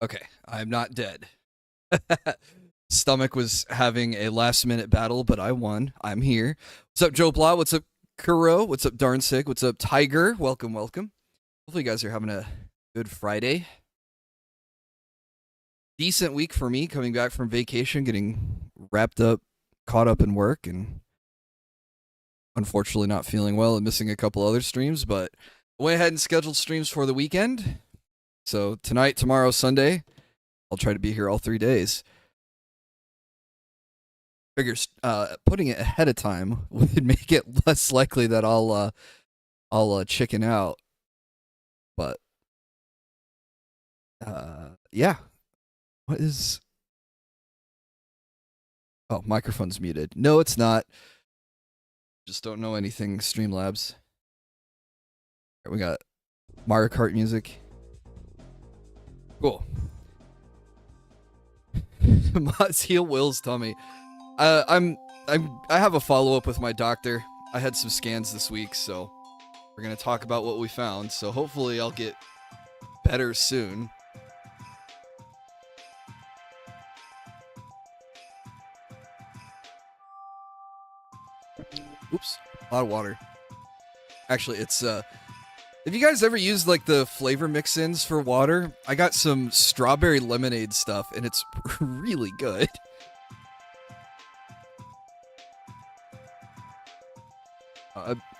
Okay, I'm not dead. Stomach was having a last minute battle, but I won. I'm here. What's up, Joe Blah? What's up, Kuro? What's up, Darnsig? What's up, Tiger? Welcome, welcome. Hopefully, you guys are having a good Friday. Decent week for me, coming back from vacation, getting wrapped up, caught up in work, and unfortunately not feeling well and missing a couple other streams, but I went ahead and scheduled streams for the weekend. So tonight, tomorrow, Sunday, I'll try to be here all 3 days. Figures putting it ahead of time would make it less likely that I'll chicken out. But yeah. What is... Oh, microphone's muted. No, it's not. Just don't know anything, Streamlabs. Right, we got Mario Kart music. Cool. Mods heal Will's tummy. I have a follow-up with my doctor. I had some scans this week, so we're gonna talk about what we found. So hopefully I'll get better soon. Oops, a lot of water. Actually, it's have you guys ever used like the flavor mix-ins for water? I got some strawberry lemonade stuff, and it's really good.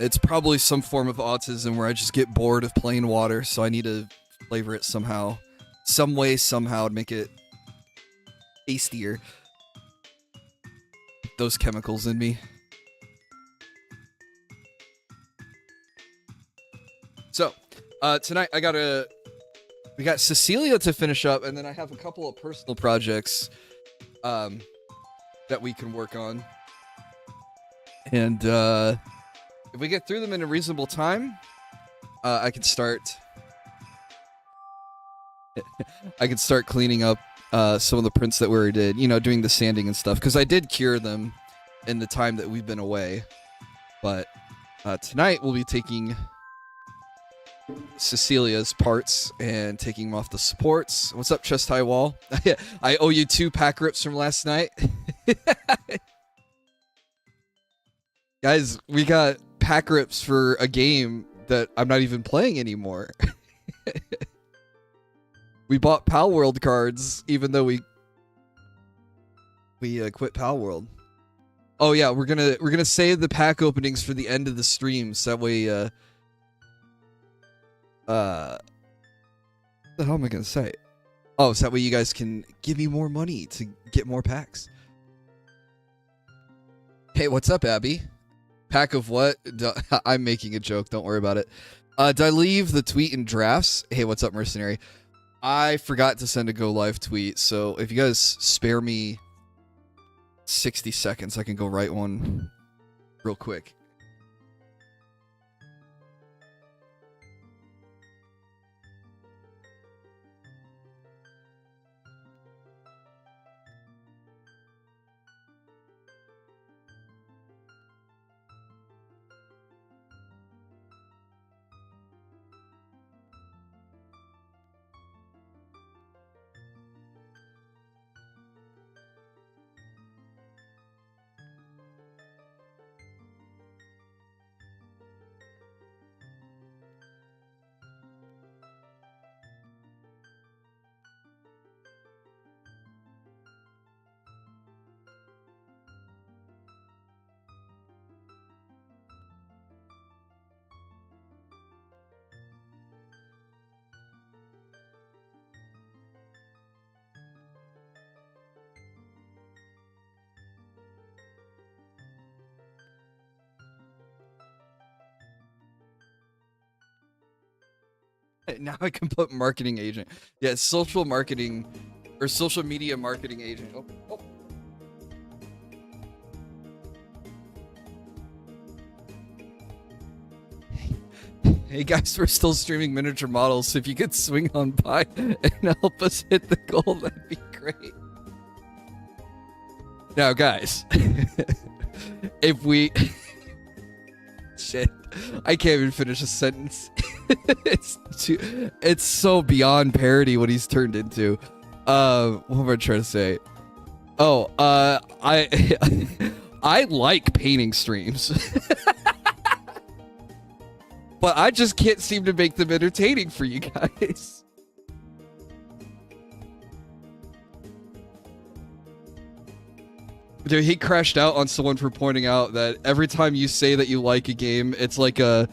It's probably some form of autism where I just get bored of plain water, so I need to flavor it somehow. Some way, somehow, to make it tastier. Those chemicals in me. So, tonight we got Cecilia to finish up, and then I have a couple of personal projects that we can work on. And if we get through them in a reasonable time, I can start cleaning up some of the prints that we already did, you know, doing the sanding and stuff, because I did cure them in the time that we've been away. But tonight we'll be taking Cecilia's parts and taking them off the supports. What's up, Chest High Wall? I owe you 2 pack rips from last night. Guys, we got pack rips for a game that I'm not even playing anymore. We bought Pal World cards even though we quit Pal World. Oh yeah, we're gonna save the pack openings for the end of the stream, so that way what the hell am I gonna say? Oh, so that way you guys can give me more money to get more packs. Hey, what's up, Abby? Pack of what? I'm making a joke, don't worry about it. Did I leave the tweet in drafts? Hey, what's up, Mercenary? I forgot to send a go live tweet, so if you guys spare me 60 seconds, I can go write one real quick. Now I can put marketing agent. Yeah, social marketing or social media marketing agent. Oh. Hey guys, we're still streaming miniature models, so if you could swing on by and help us hit the goal, that'd be great. Now guys, if we... Shit, I can't even finish a sentence. It's so beyond parody what he's turned into. What am I trying to say? Oh, I I like painting streams. But I just can't seem to make them entertaining for you guys. Dude, he crashed out on someone for pointing out that every time you say that you like a game, it's like a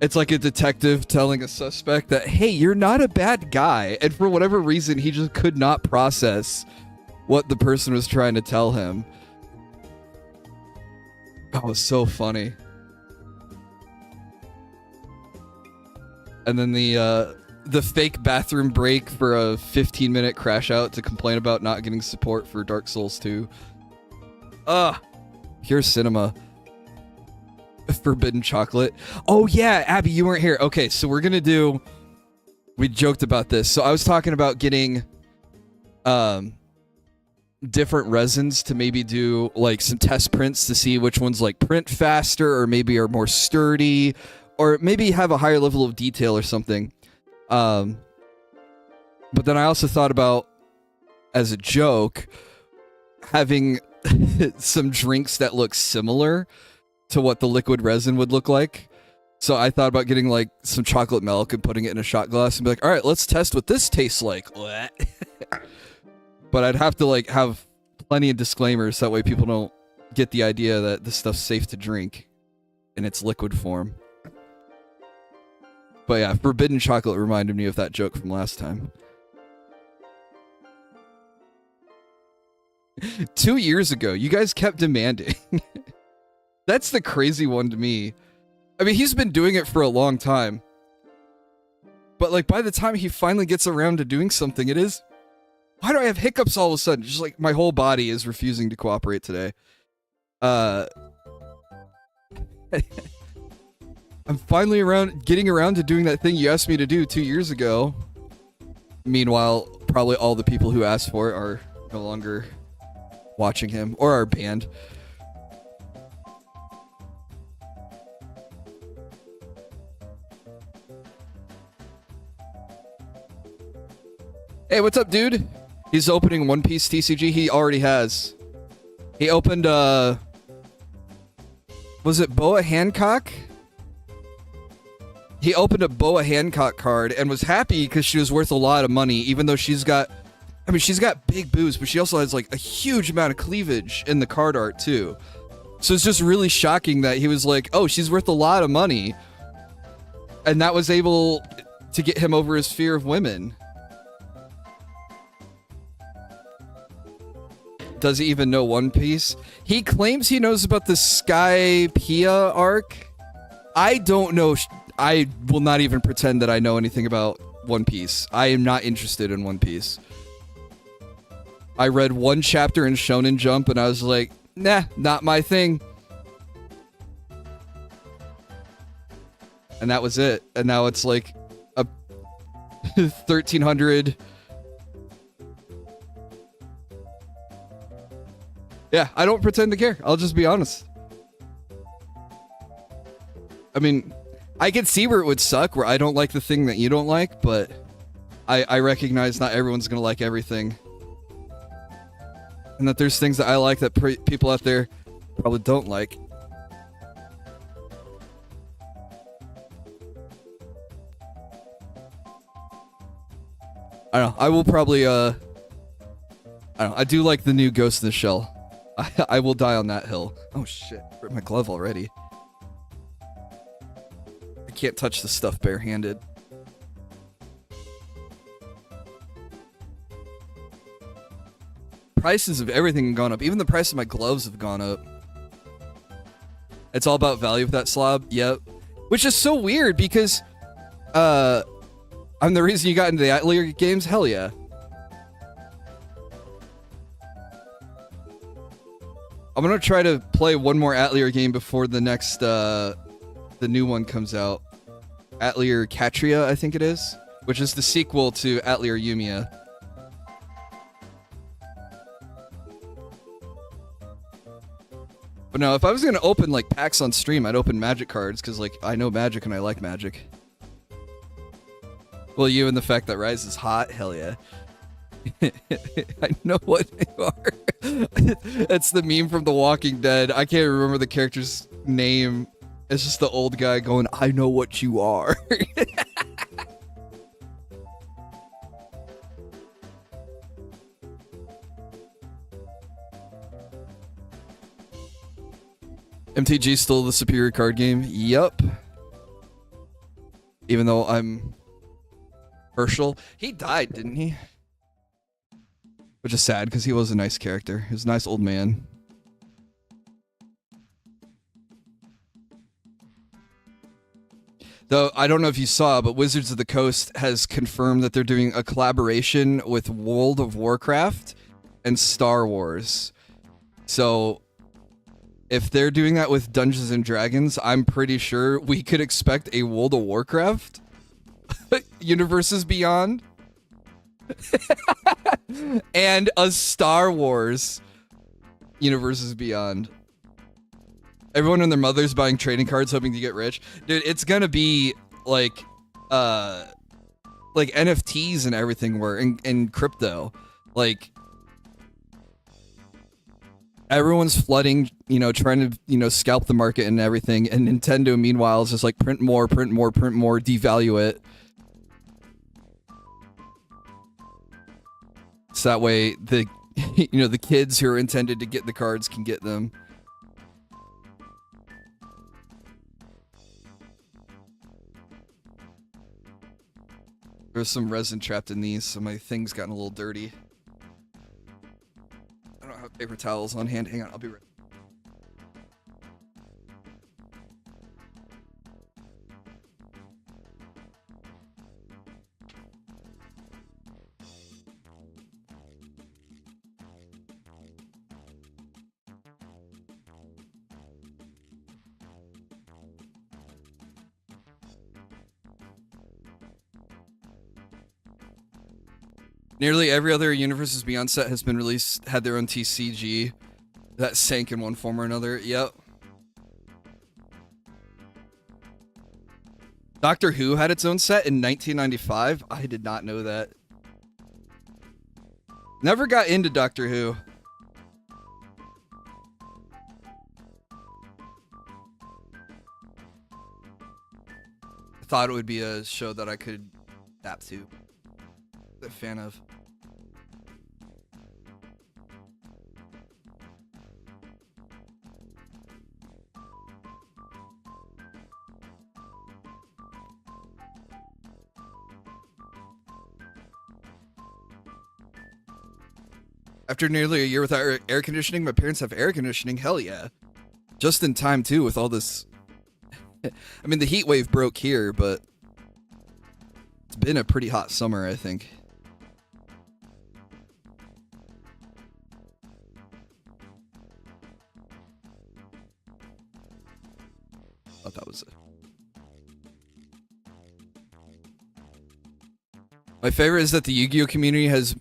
detective telling a suspect that, hey, you're not a bad guy. And for whatever reason, he just could not process what the person was trying to tell him. That was so funny. And then the fake bathroom break for a 15-minute crash out to complain about not getting support for Dark Souls 2. Pure cinema. Forbidden chocolate. Oh yeah, Abby, you weren't here. Okay, so we're gonna do... We joked about this. So I was talking about getting different resins to maybe do like some test prints to see which ones like print faster or maybe are more sturdy or maybe have a higher level of detail or something. But then I also thought about, as a joke, having some drinks that look similar to what the liquid resin would look like. So I thought about getting like some chocolate milk and putting it in a shot glass and be like, all right, let's test what this tastes like. But I'd have to like have plenty of disclaimers, that way people don't get the idea that this stuff's safe to drink in its liquid form. But yeah, forbidden chocolate reminded me of that joke from last time. 2 years ago, you guys kept demanding. That's the crazy one to me. I mean, he's been doing it for a long time. But like by the time he finally gets around to doing something, it is... Why do I have hiccups all of a sudden? Just like my whole body is refusing to cooperate today. I'm finally getting around to doing that thing you asked me to do 2 years ago. Meanwhile, probably all the people who asked for it are no longer watching him or are banned. Hey, what's up, dude? He's opening One Piece TCG. He already has. He opened, was it Boa Hancock? He opened a Boa Hancock card and was happy because she was worth a lot of money, even though she's got... I mean, she's got big boobs, but she also has, like, a huge amount of cleavage in the card art, too. So it's just really shocking that he was like, oh, she's worth a lot of money. And that was able to get him over his fear of women. Does he even know One Piece? He claims he knows about the Skypiea arc. I don't know. I will not even pretend that I know anything about One Piece. I am not interested in One Piece. I read one chapter in Shonen Jump and I was like, nah, not my thing. And that was it. And now it's like a 1300... Yeah, I don't pretend to care. I'll just be honest. I mean, I can see where it would suck, where I don't like the thing that you don't like, but I recognize not everyone's gonna like everything. And that there's things that I like that people out there probably don't like. I don't know. I will probably, I don't know. I do like the new Ghost in the Shell. I will die on that hill. Oh shit, I ripped my glove already. I can't touch the stuff barehanded. Prices of everything have gone up. Even the price of my gloves have gone up. It's all about value of that slob. Yep. Which is so weird because I'm the reason you got into the Atelier games? Hell yeah. I'm gonna try to play one more Atelier game before the next, the new one comes out. Atelier Catria, I think it is, which is the sequel to Atelier Yumiya. But no, if I was gonna open like packs on stream, I'd open Magic cards because like I know Magic and I like Magic. Well, you and the fact that Rise is hot, hell yeah. I know what you are. That's the meme from The Walking Dead. I can't remember the character's name. It's just the old guy going, I know what you are. MTG still the superior card game? Yup. Even though I'm Herschel. He died, didn't he? Which is sad, because he was a nice character. He was a nice old man. Though, I don't know if you saw, but Wizards of the Coast has confirmed that they're doing a collaboration with World of Warcraft and Star Wars. So, if they're doing that with Dungeons and Dragons, I'm pretty sure we could expect a World of Warcraft Universes Beyond and a Star Wars Universes Beyond. Everyone and their mother's buying trading cards hoping to get rich. Dude, it's gonna be like NFTs and everything were in crypto. Like, everyone's flooding, you know, trying to, you know, scalp the market and everything. And Nintendo, meanwhile, is just like print more, devalue it. So that way the, you know, the kids who are intended to get the cards can get them. There's some resin trapped in these, so my thing's gotten a little dirty. I don't have paper towels on hand. Hang on, I'll be right back. Nearly every other Universes Beyond set has been released, had their own TCG that sank in one form or another. Yep. Doctor Who had its own set in 1995. I did not know that. Never got into Doctor Who. I thought it would be a show that I could adapt to. A fan of. After nearly a year without air conditioning, my parents have air conditioning. Hell yeah. Just in time, too, with all this. I mean, the heat wave broke here, but it's been a pretty hot summer, I think. Thought that was it. My favorite is that the Yu-Gi-Oh community has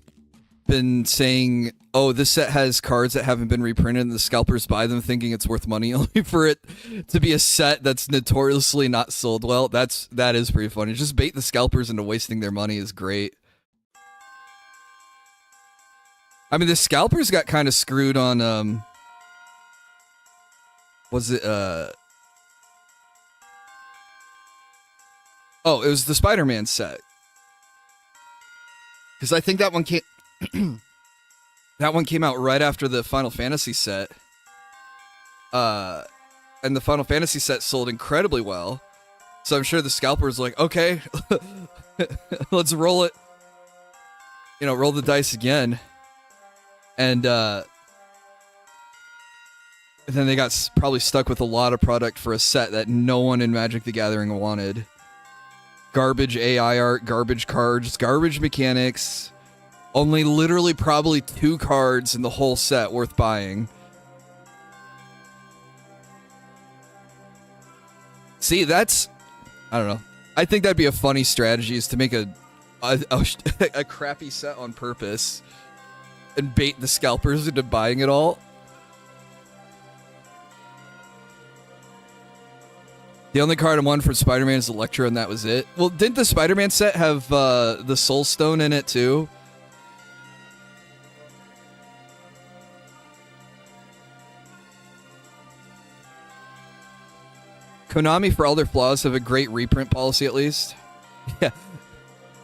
been saying, oh, this set has cards that haven't been reprinted, and the scalpers buy them thinking it's worth money, only for it to be a set that's notoriously not sold well. That is pretty funny. Just bait the scalpers into wasting their money is great. I mean, the scalpers got kind of screwed on, was it, oh, it was the Spider-Man set. Because I think that one came... that one came out right after the Final Fantasy set. And the Final Fantasy set sold incredibly well. So I'm sure the scalpers like, okay, let's roll it. You know, roll the dice again. And then they got probably stuck with a lot of product for a set that no one in Magic the Gathering wanted. Garbage AI art, garbage cards, garbage mechanics. Only literally probably 2 cards in the whole set worth buying. See, that's... I don't know. I think that'd be a funny strategy, is to make a crappy set on purpose and bait the scalpers into buying it all. The only card I won from Spider-Man is Electro, and that was it. Well, didn't the Spider-Man set have the Soul Stone in it too? Konami, for all their flaws, have a great reprint policy at least. Yeah.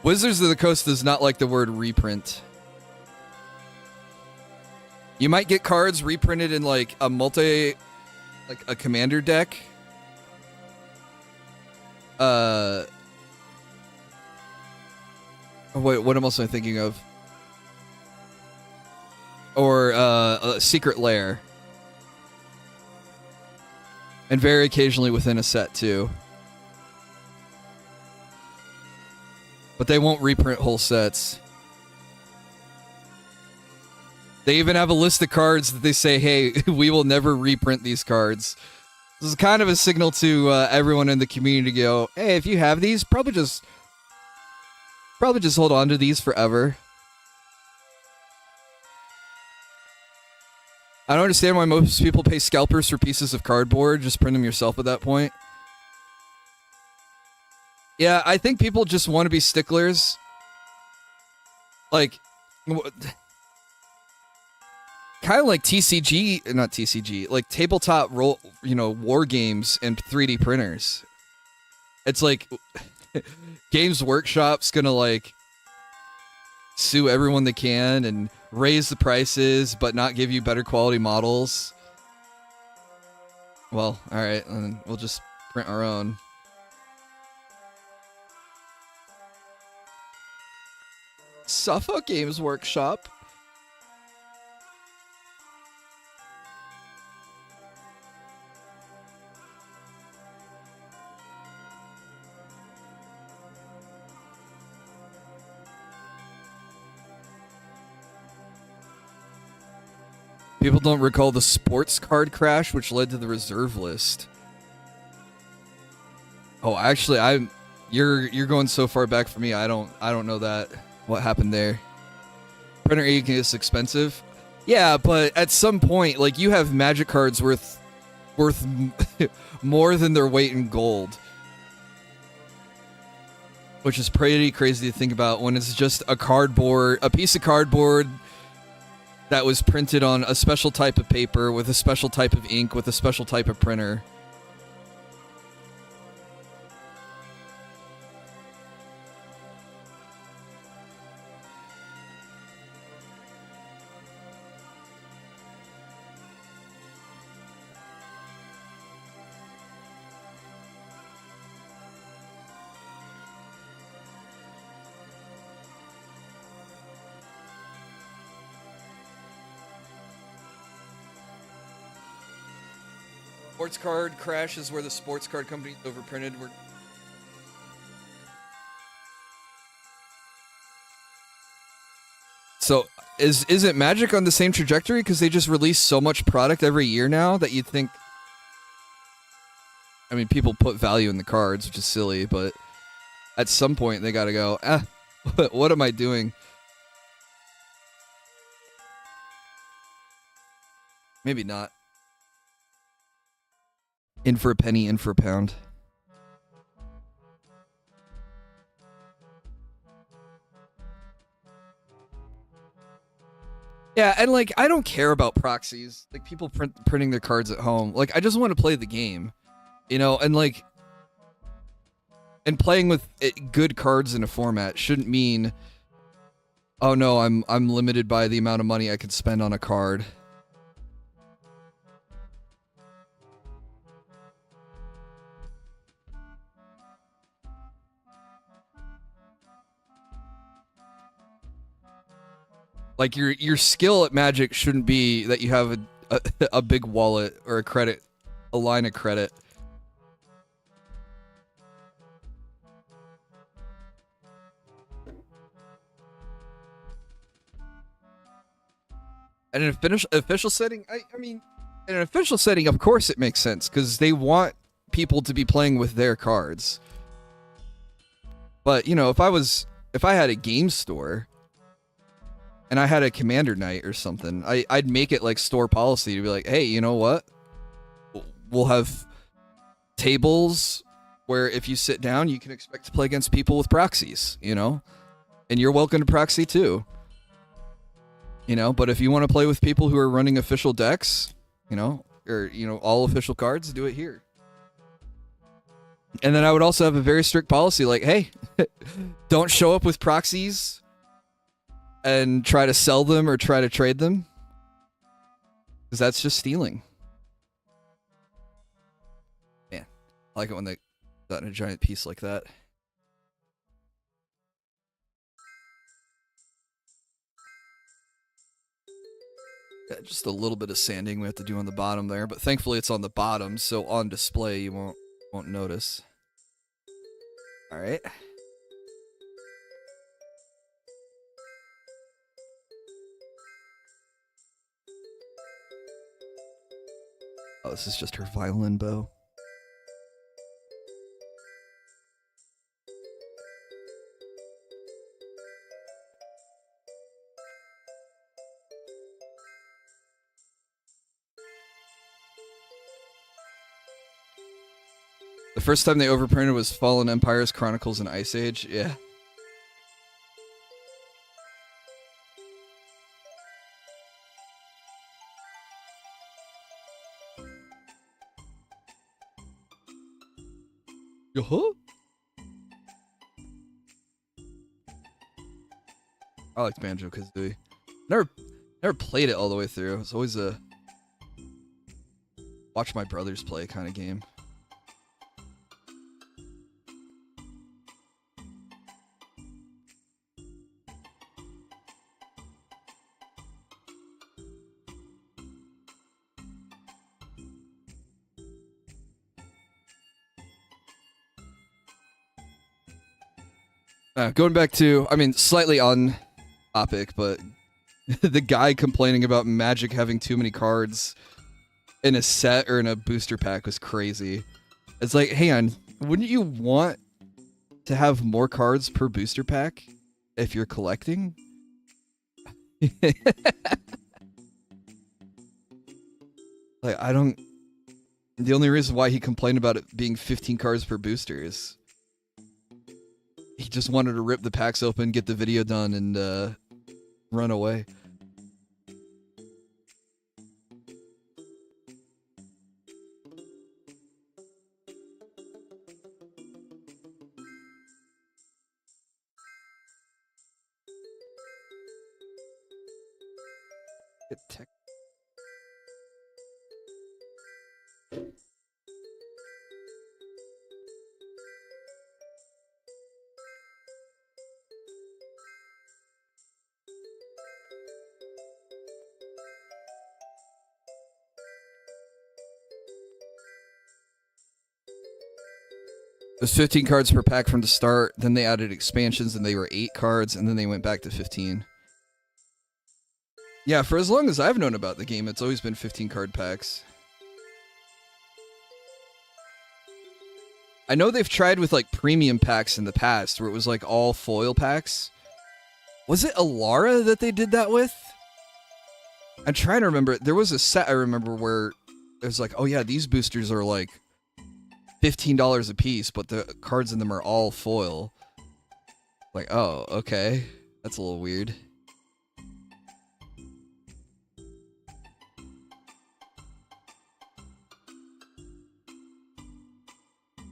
Wizards of the Coast does not like the word reprint. You might get cards reprinted in like a like a commander deck. Wait, what else am I thinking of? Or a Secret Lair. And very occasionally within a set too. But they won't reprint whole sets. They even have a list of cards that they say, hey, we will never reprint these cards. This is kind of a signal to everyone in the community to go, hey, if you have these, probably just hold on to these forever. I don't understand why most people pay scalpers for pieces of cardboard. Just print them yourself at that point. Yeah, I think people just want to be sticklers. Like, kind of like TCG, not TCG, like tabletop role, war games and 3D printers. It's like Games Workshop's gonna like sue everyone they can and raise the prices, but not give you better quality models. Well, all right, and we'll just print our own. Suffolk Games Workshop. People don't recall the sports card crash, which led to the reserve list. Oh, actually, you're going so far back for me. I don't know that. What happened there? Printer ink is expensive. Yeah, but at some point, like, you have Magic cards worth more than their weight in gold, which is pretty crazy to think about when it's just a piece of cardboard that was printed on a special type of paper with a special type of ink with a special type of printer. Sports card crash is where the sports card company overprinted. So is it Magic on the same trajectory because they just release so much product every year now that you'd think? I mean, people put value in the cards, which is silly, but at some point they got to go, what am I doing? Maybe not. In for a penny, in for a pound. Yeah, and like, I don't care about proxies. Like, people printing their cards at home. Like, I just want to play the game, and like, and playing with good cards in a format shouldn't mean, oh no, I'm limited by the amount of money I could spend on a card. Like, your skill at Magic shouldn't be that you have a big wallet or a line of credit. And in an official setting, I mean, in an official setting, of course it makes sense because they want people to be playing with their cards. But if I had a game store and I had a commander night or something, I'd make it like store policy to be like, hey, you know what? We'll have tables where if you sit down, you can expect to play against people with proxies, you know? And you're welcome to proxy too. You know, but if you want to play with people who are running official decks, you know, or, you know, all official cards, do it here. And then I would also have a very strict policy like, hey, don't show up with proxies and try to sell them or try to trade them. Because that's just stealing. Man, I like it when they got in a giant piece like that. Yeah, just a little bit of sanding we have to do on the bottom there, but thankfully it's on the bottom, so on display you won't notice. All right. Oh, this is just her violin bow. The first time they overprinted was Fallen Empires, Chronicles, and Ice Age. Yeah. Yo-ho? I liked Banjo-Kazooie. Never played it all the way through. It's always a watch my brothers play kind of game. Going back to, I mean, slightly on topic, but the guy complaining about Magic having too many cards in a set or in a booster pack was crazy. It's like, hang on, wouldn't you want to have more cards per booster pack if you're collecting? Like, I don't... The only reason why he complained about it being 15 cards per booster is he just wanted to rip the packs open, get the video done, and run away. Get tech. It was 15 cards per pack from the start, then they added expansions and they were 8 cards, and then they went back to 15. Yeah, for as long as I've known about the game, it's always been 15 card packs. I know they've tried with like premium packs in the past, where it was like all foil packs. Was it Alara that they did that with? I'm trying to remember. There was a set I remember where it was like, oh yeah, these boosters are like $15 a piece, but the cards in them are all foil. Like, oh, okay. That's a little weird.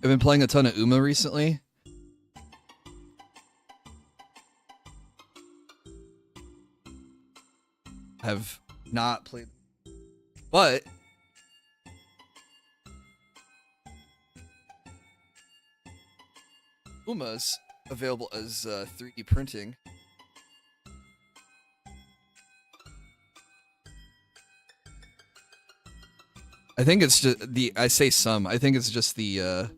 I've been playing a ton of Uma recently. Have not played, but Uma's available as 3D printing. I think it's just I say some. I think it's just the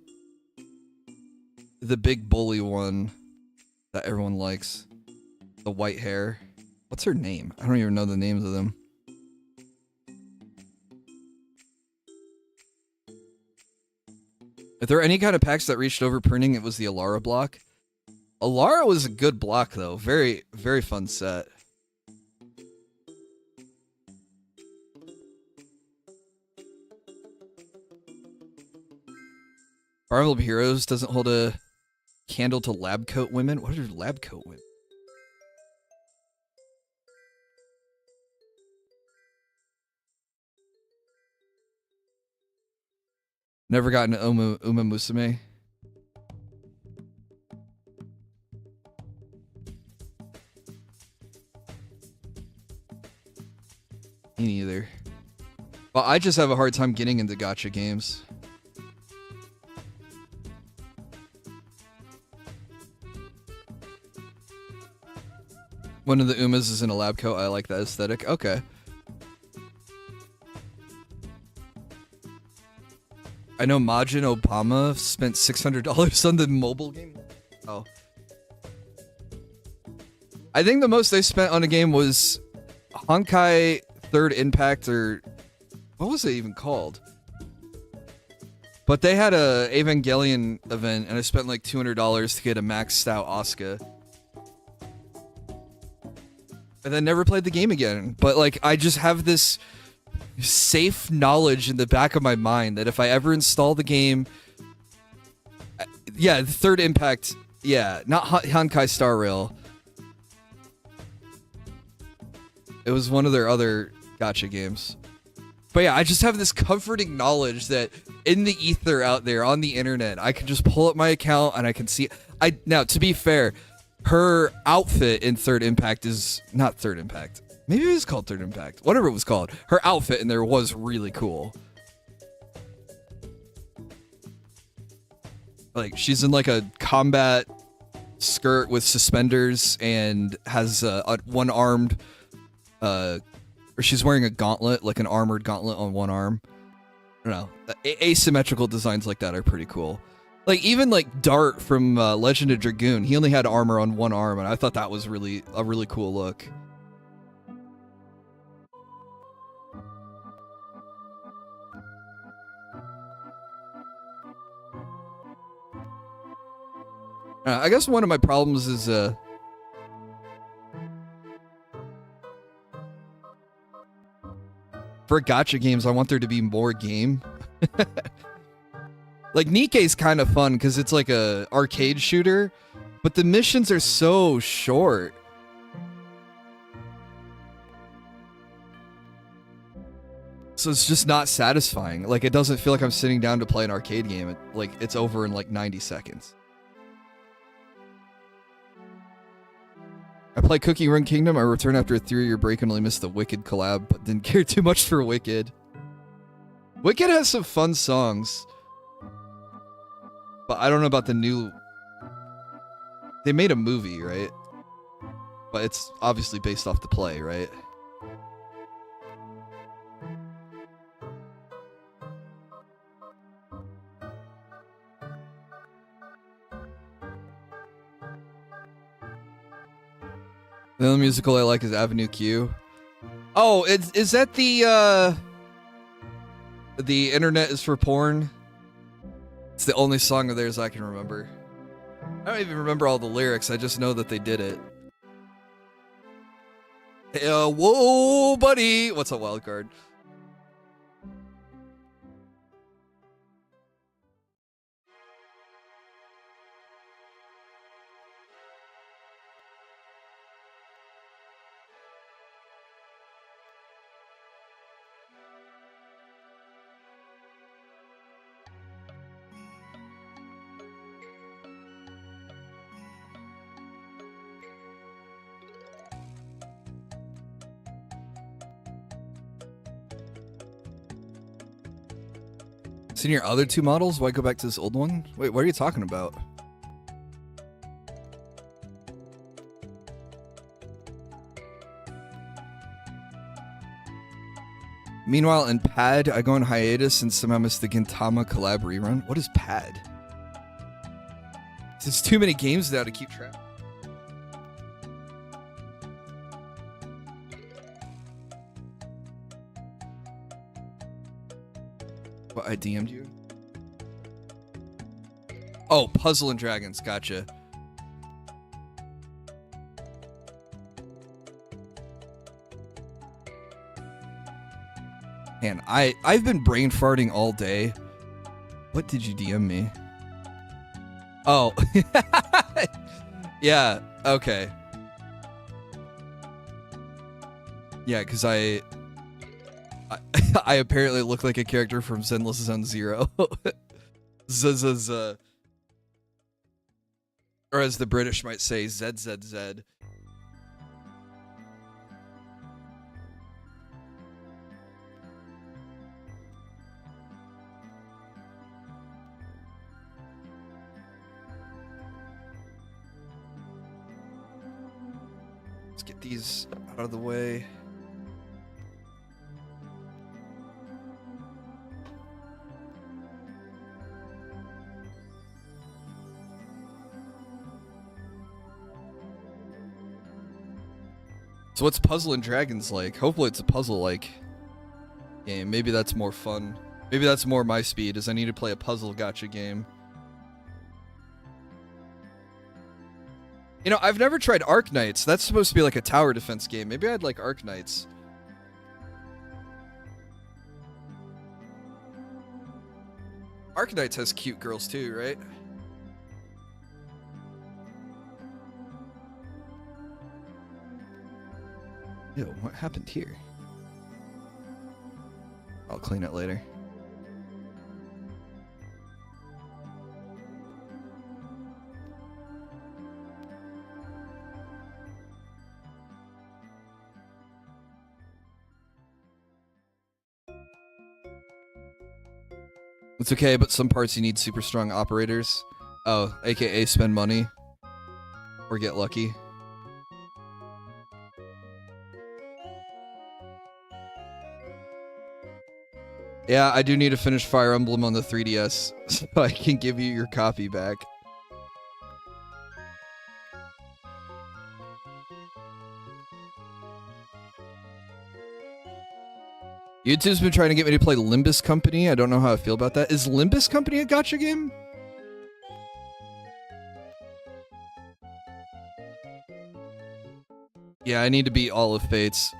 big bully one that everyone likes. The white hair. What's her name? I don't even know the names of them. If there were any kind of packs that reached over printing, it was the Alara block. Alara was a good block, though. Very, very fun set. Fire Emblem Heroes doesn't hold a candle to lab coat women. What are lab coat women? Never gotten to Uma Musume. Me neither. Well, I just have a hard time getting into gacha games. One of the Umas is in a lab coat. I like that aesthetic. Okay. I know Majin Obama spent $600 on the mobile game. Oh. I think the most they spent on a game was Honkai Third Impact, or what was it even called? But they had a Evangelion event, and I spent like $200 to get a maxed out Asuka. And then never played the game again. But like, I just have this safe knowledge in the back of my mind that if I ever install the game, yeah, the Third Impact, yeah, not Honkai Star Rail. It was one of their other gacha games. But yeah, I just have this comforting knowledge that in the ether out there on the internet, I can just pull up my account and I can see. Now, to be fair, her outfit in Third Impact is not Third Impact. Maybe it was called Third Impact. Whatever it was called. Her outfit in there was really cool. Like, she's in like a combat skirt with suspenders and has a one-armed, or she's wearing a gauntlet, like an armored gauntlet on one arm. I don't know. Asymmetrical designs like that are pretty cool. Like, even like Dart from Legend of Dragoon, he only had armor on one arm, and I thought that was a really cool look. I guess one of my problems is for gacha games, I want there to be more game. Like, Nikke's kind of fun because it's like a arcade shooter, but the missions are so short. So it's just not satisfying. Like, it doesn't feel like I'm sitting down to play an arcade game. It's over in like 90 seconds. I play Cookie Run Kingdom. I return after a 3-year break and only missed the Wicked collab, but didn't care too much for Wicked. Wicked has some fun songs. But I don't know about the new... They made a movie, right? But it's obviously based off the play, right? The only musical I like is Avenue Q. Oh, is that the Internet is for Porn? It's the only song of theirs I can remember. I don't even remember all the lyrics, I just know that they did it. Whoa, buddy! What's a wild card? Seen your other two models? Why go back to this old one? Wait, what are you talking about? Meanwhile, in Pad, I go on hiatus and somehow missed the Gintama collab rerun. What is Pad? There's too many games now to keep track. What, I DM'd you? Oh, Puzzle and Dragons, gotcha. Man, I've been brain farting all day. What did you DM me? Oh. Yeah, okay. Yeah, because I apparently look like a character from Zenless Zone Zero. Z. Or as the British might say, ZZZ. Let's get these out of the way. So what's Puzzle and Dragons like? Hopefully it's a puzzle-like game. Maybe that's more fun. Maybe that's more my speed, is I need to play a puzzle gacha game. You know, I've never tried Arc Knights. That's supposed to be like a tower defense game. Maybe I'd like Arc Knights. Arc Knights has cute girls too, right? Ew, what happened here? I'll clean it later. It's okay, but some parts you need super strong operators. Oh, aka spend money. Or get lucky. Yeah, I do need to finish Fire Emblem on the 3DS, so I can give you your copy back. YouTube's been trying to get me to play Limbus Company. I don't know how I feel about that. Is Limbus Company a gacha game? Yeah, I need to beat all of Fates.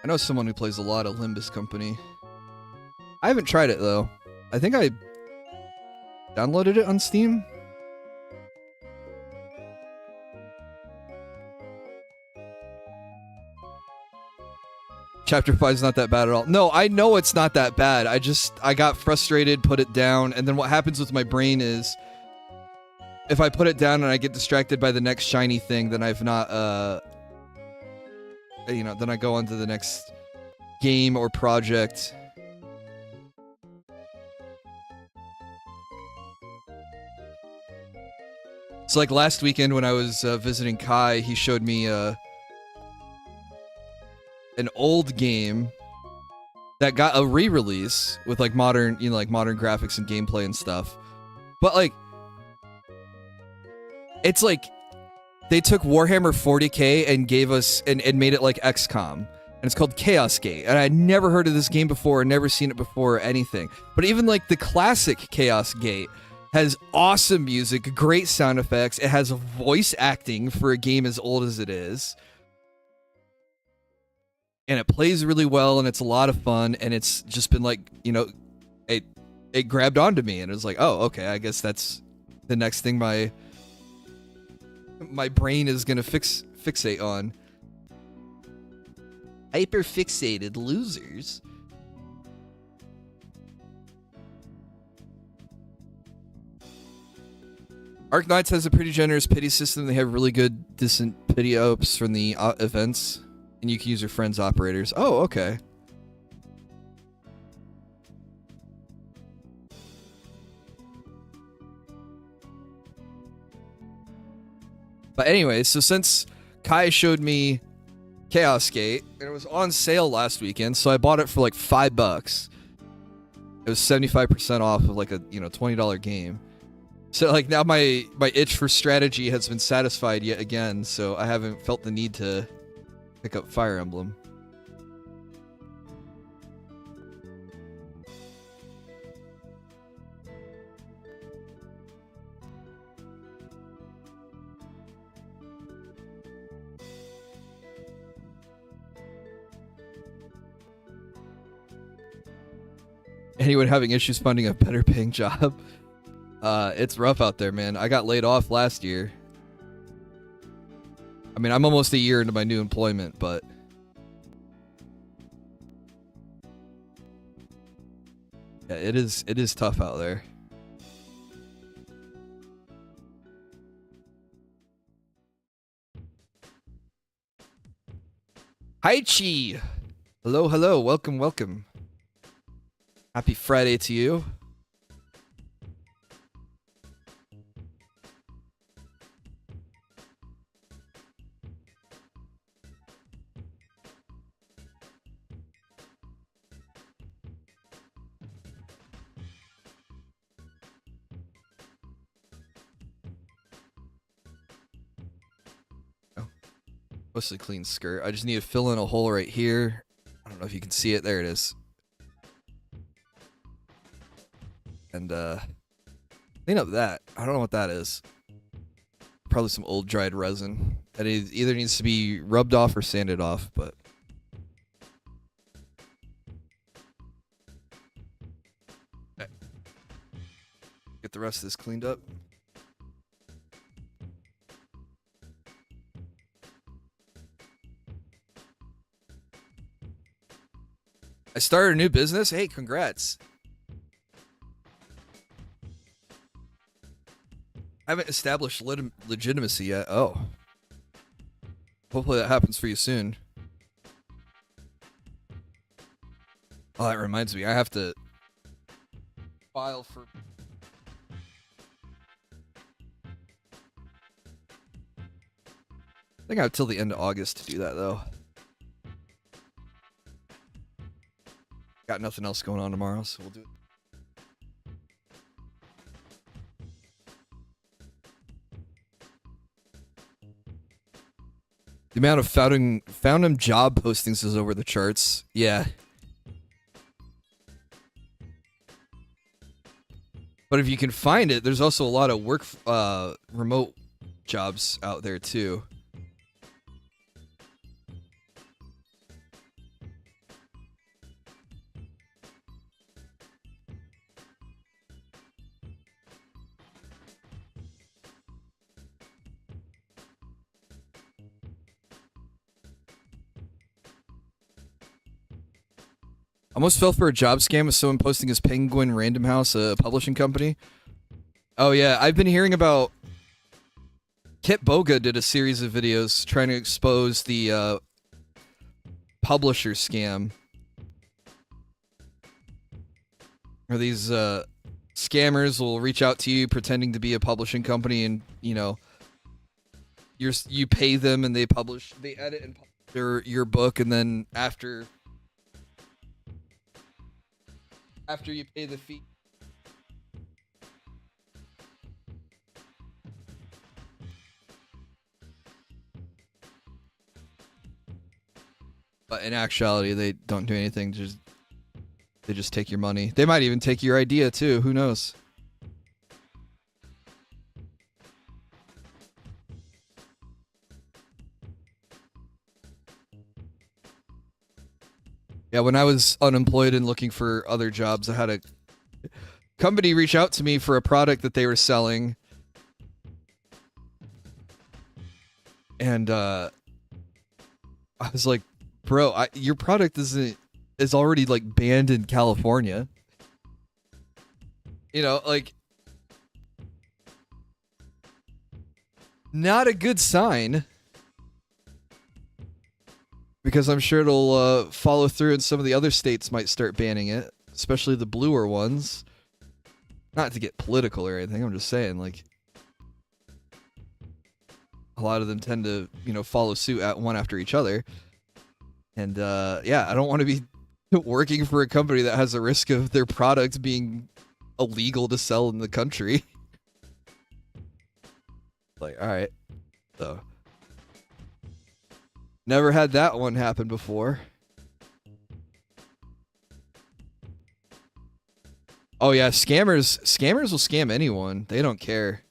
I know someone who plays a lot of Limbus Company. I haven't tried it though. I think I downloaded it on Steam. Chapter 5 is not that bad at all. No, I know it's not that bad. I got frustrated, put it down, and then what happens with my brain is if I put it down and I get distracted by the next shiny thing, then I've not you know, then I go on to the next game or project. So like last weekend when I was visiting Kai, he showed me an old game that got a re-release with like modern, you know, like modern graphics and gameplay and stuff. But like, it's like they took Warhammer 40k and gave us and made it like XCOM. And it's called Chaos Gate. And I'd never heard of this game before, never seen it before or anything. But even like the classic Chaos Gate has awesome music, great sound effects. It has voice acting for a game as old as it is. And it plays really well, and it's a lot of fun, and it's just been like, you know, it grabbed onto me, and it was like, oh, okay, I guess that's the next thing my brain is gonna fixate on. Hyper fixated losers. Arc Knights has a pretty generous pity system. They have really good, decent pity opes from the events. And you can use your friend's operators. Oh, okay. But anyway, so since Kai showed me Chaos Gate, and it was on sale last weekend, so I bought it for like $5. It was 75% off of like a, you know, $20 game. So like now my itch for strategy has been satisfied yet again, so I haven't felt the need to pick up Fire Emblem. anyone having issues finding a better paying job? It's rough out there, man. I got laid off last year. I mean, I'm almost a year into my new employment, but yeah, it is tough out there. Hi, Chi. Hello, hello. Welcome, welcome. Happy Friday to you. Mostly clean skirt. I just need to fill in a hole right here. I don't know if you can see it. There it is. And clean up that. I don't know what that is. Probably some old dried resin. That either needs to be rubbed off or sanded off, but okay. Get the rest of this cleaned up. I started a new business. Hey, congrats. I haven't established legitimacy yet. Oh. Hopefully that happens for you soon. Oh, that reminds me. I have to file for... I think I have till the end of August to do that, though. Got nothing else going on tomorrow, so we'll do it. The amount of found job postings is over the charts. Yeah. But if you can find it, there's also a lot of remote jobs out there too. Almost fell for a job scam with someone posting as Penguin Random House, a publishing company. Oh yeah, I've been hearing about... Kit Boga did a series of videos trying to expose the publisher scam. Or these scammers will reach out to you pretending to be a publishing company, and you know, you pay them and they edit and publish your book, and then after you pay the fee. But in actuality, they don't do anything. They just take your money. They might even take your idea too. Who knows? Yeah, when I was unemployed and looking for other jobs, I had a company reach out to me for a product that they were selling. And I was like, bro, your product is already like banned in California. You know, like, not a good sign. Because I'm sure it'll follow through, and some of the other states might start banning it, especially the bluer ones. Not to get political or anything, I'm just saying, like, a lot of them tend to, you know, follow suit at one after each other. And yeah, I don't want to be working for a company that has a risk of their product being illegal to sell in the country. Like, all right, so. Never had that one happen before. Oh yeah, scammers will scam anyone. They don't care.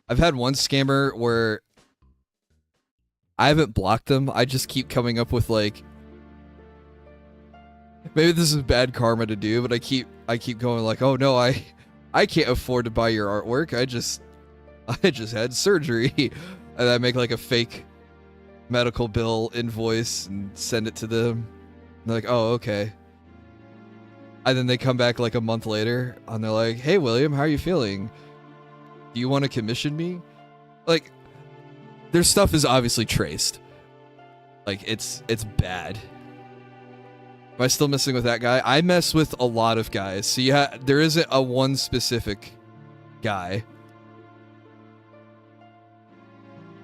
I've had one scammer where I haven't blocked them. I just keep coming up with like, maybe this is bad karma to do, but I keep going like, oh no, I can't afford to buy your artwork. I just had surgery, and I make like a fake medical bill invoice and send it to them. And they're like, oh, okay. And then they come back like a month later and they're like, hey William, how are you feeling? Do you want to commission me? Like, their stuff is obviously traced. Like, it's bad. Am I still messing with that guy? I mess with a lot of guys. So yeah, there isn't a one specific guy.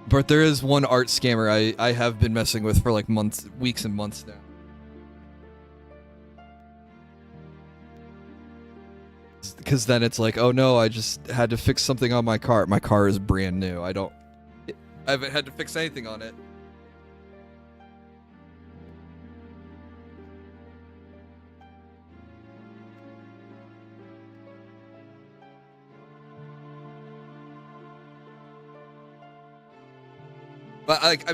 But there is one art scammer I have been messing with for like months, weeks and months now. Because then it's like, oh no, I just had to fix something on my car. My car is brand new. I haven't had to fix anything on it. But like,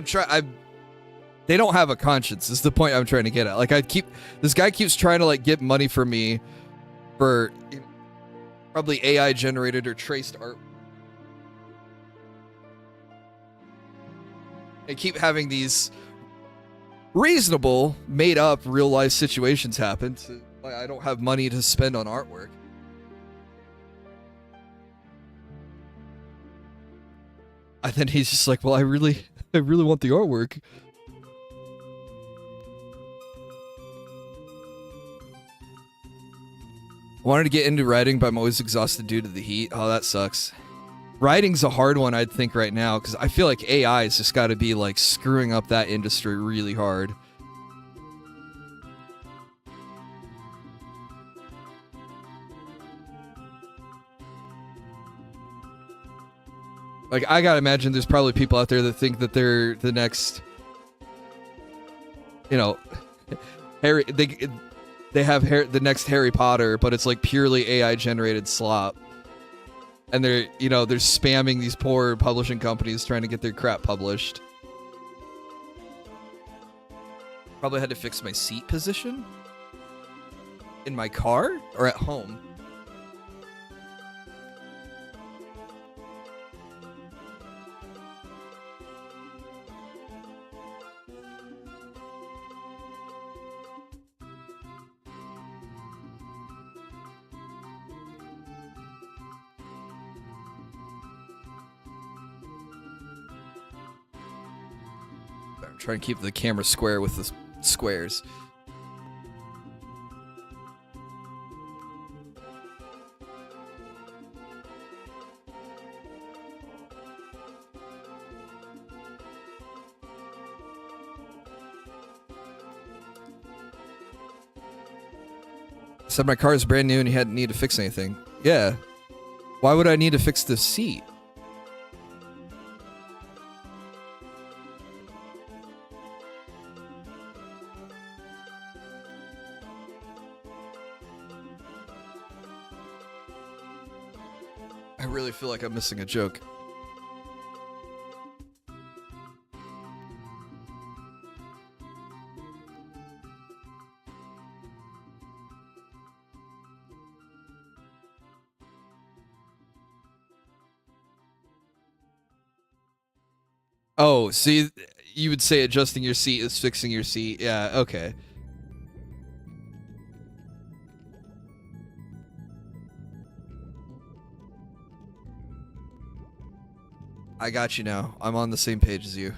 they don't have a conscience. Is the point I'm trying to get at. Like, this guy keeps trying to like get money from me for probably AI generated or traced art. I keep having these reasonable, made up, real life situations happen. So I don't have money to spend on artwork. And then he's just like, well, I really want the artwork. I wanted to get into writing, but I'm always exhausted due to the heat. Oh, that sucks. Writing's a hard one, I'd think, right now, because I feel like AI has just got to be, like, screwing up that industry really hard. Like, I gotta imagine there's probably people out there that think that they're the next, you know, Harry. They have the next Harry Potter, but it's like purely AI generated slop, and they're spamming these poor publishing companies trying to get their crap published. Probably had to fix my seat position in my car or at home. Try and keep the camera square with the squares. Said my car is brand new and you hadn't need to fix anything. Yeah. Why would I need to fix the seat? I really feel like I'm missing a joke. Oh, see, you would say adjusting your seat is fixing your seat. Yeah, okay. I got you now. I'm on the same page as you.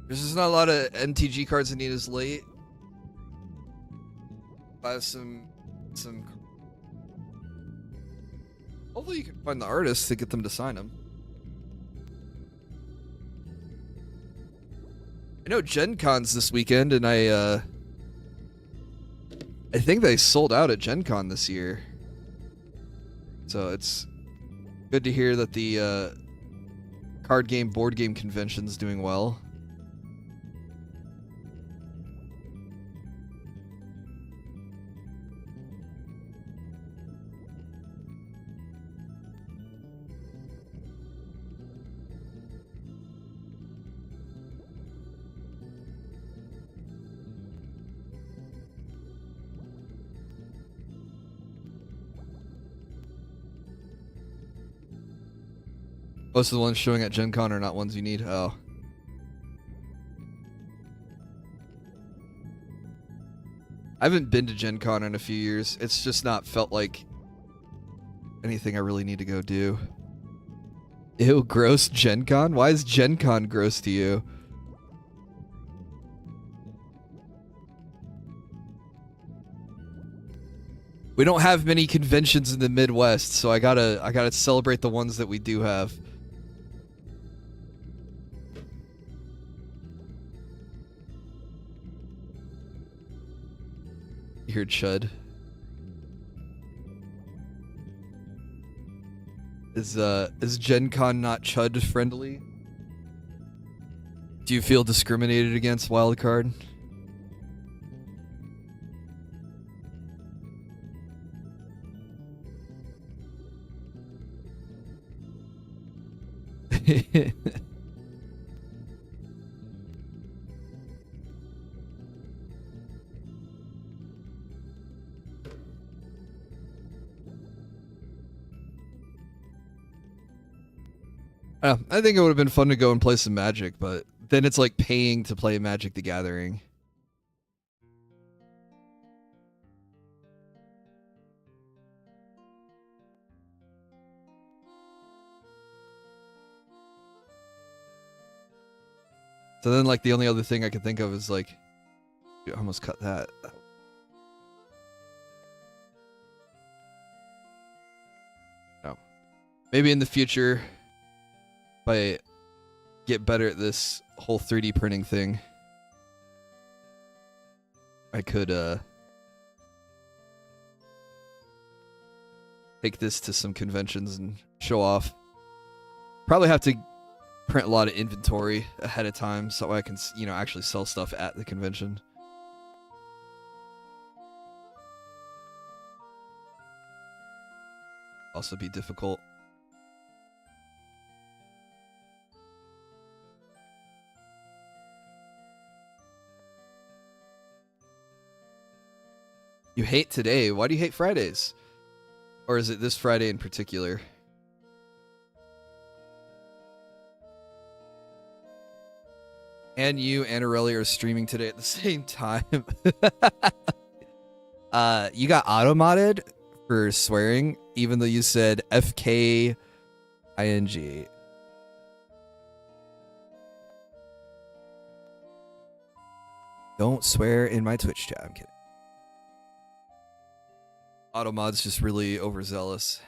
There's just not a lot of NTG cards that need as late. Buy some. Hopefully you can find the artists to get them to sign them. I know Gen Con's this weekend, and I think they sold out at Gen Con this year. So it's good to hear that the card game, board game convention's doing well. Most of the ones showing at Gen Con are not ones you need. Oh. I haven't been to Gen Con in a few years. It's just not felt like anything I really need to go do. Ew, gross Gen Con? Why is Gen Con gross to you? We don't have many conventions in the Midwest, so I gotta celebrate the ones that we do have. You heard Chud. Is Gen Con not Chud friendly? Do you feel discriminated against, Wildcard? I think it would have been fun to go and play some Magic, but then it's like paying to play Magic the Gathering. So then, like, the only other thing I could think of is, like, I almost cut that. No. Maybe in the future, if I get better at this whole 3D printing thing, I could, take this to some conventions and show off. Probably have to print a lot of inventory ahead of time so I can, you know, actually sell stuff at the convention. Also be difficult. You hate today? Why do you hate Fridays? Or is it this Friday in particular? And you and Aurelia are streaming today at the same time. You got auto-modded for swearing, even though you said FKING. Don't swear in my Twitch chat. I'm kidding. Auto-mod's just really overzealous.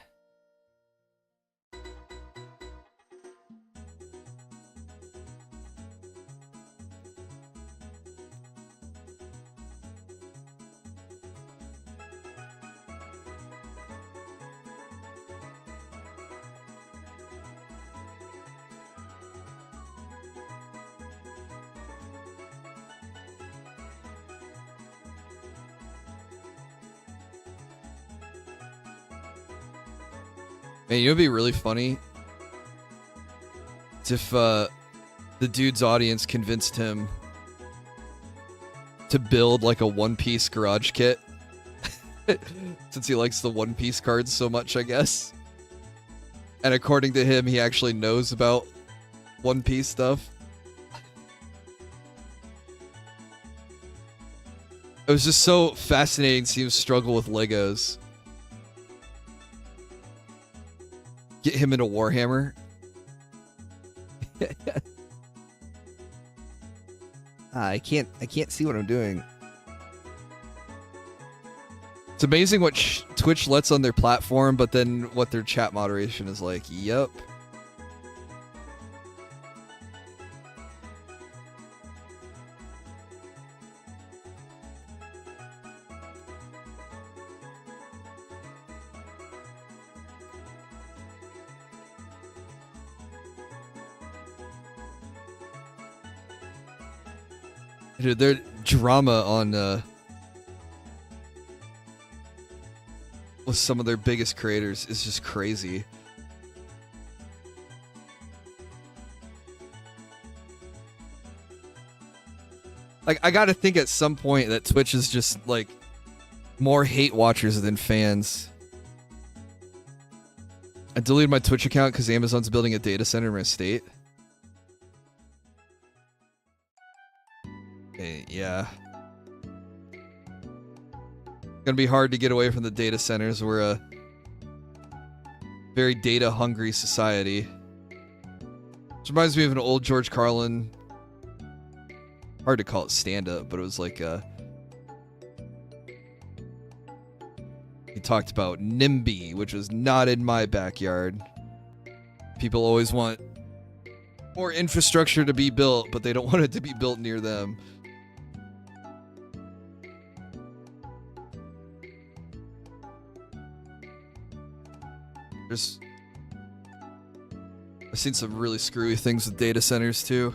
Man, it would be really funny if the dude's audience convinced him to build like a One Piece garage kit. Since he likes the One Piece cards so much, I guess. And according to him, he actually knows about One Piece stuff. It was just so fascinating to see him struggle with Legos. Get him into Warhammer. I can't see what I'm doing. It's amazing what Twitch lets on their platform, but then what their chat moderation is like. Yep. Dude, their drama on with some of their biggest creators is just crazy. Like, I gotta think at some point that Twitch is just like more hate watchers than fans. I deleted my Twitch account because Amazon's building a data center in my state. Hey, yeah. It's gonna be hard to get away from the data centers. We're a very data-hungry society. Which reminds me of an old George Carlin. Hard to call it stand-up, but it was like he talked about NIMBY, which was not in my backyard. People always want more infrastructure to be built, but they don't want it to be built near them. I've seen some really screwy things with data centers too.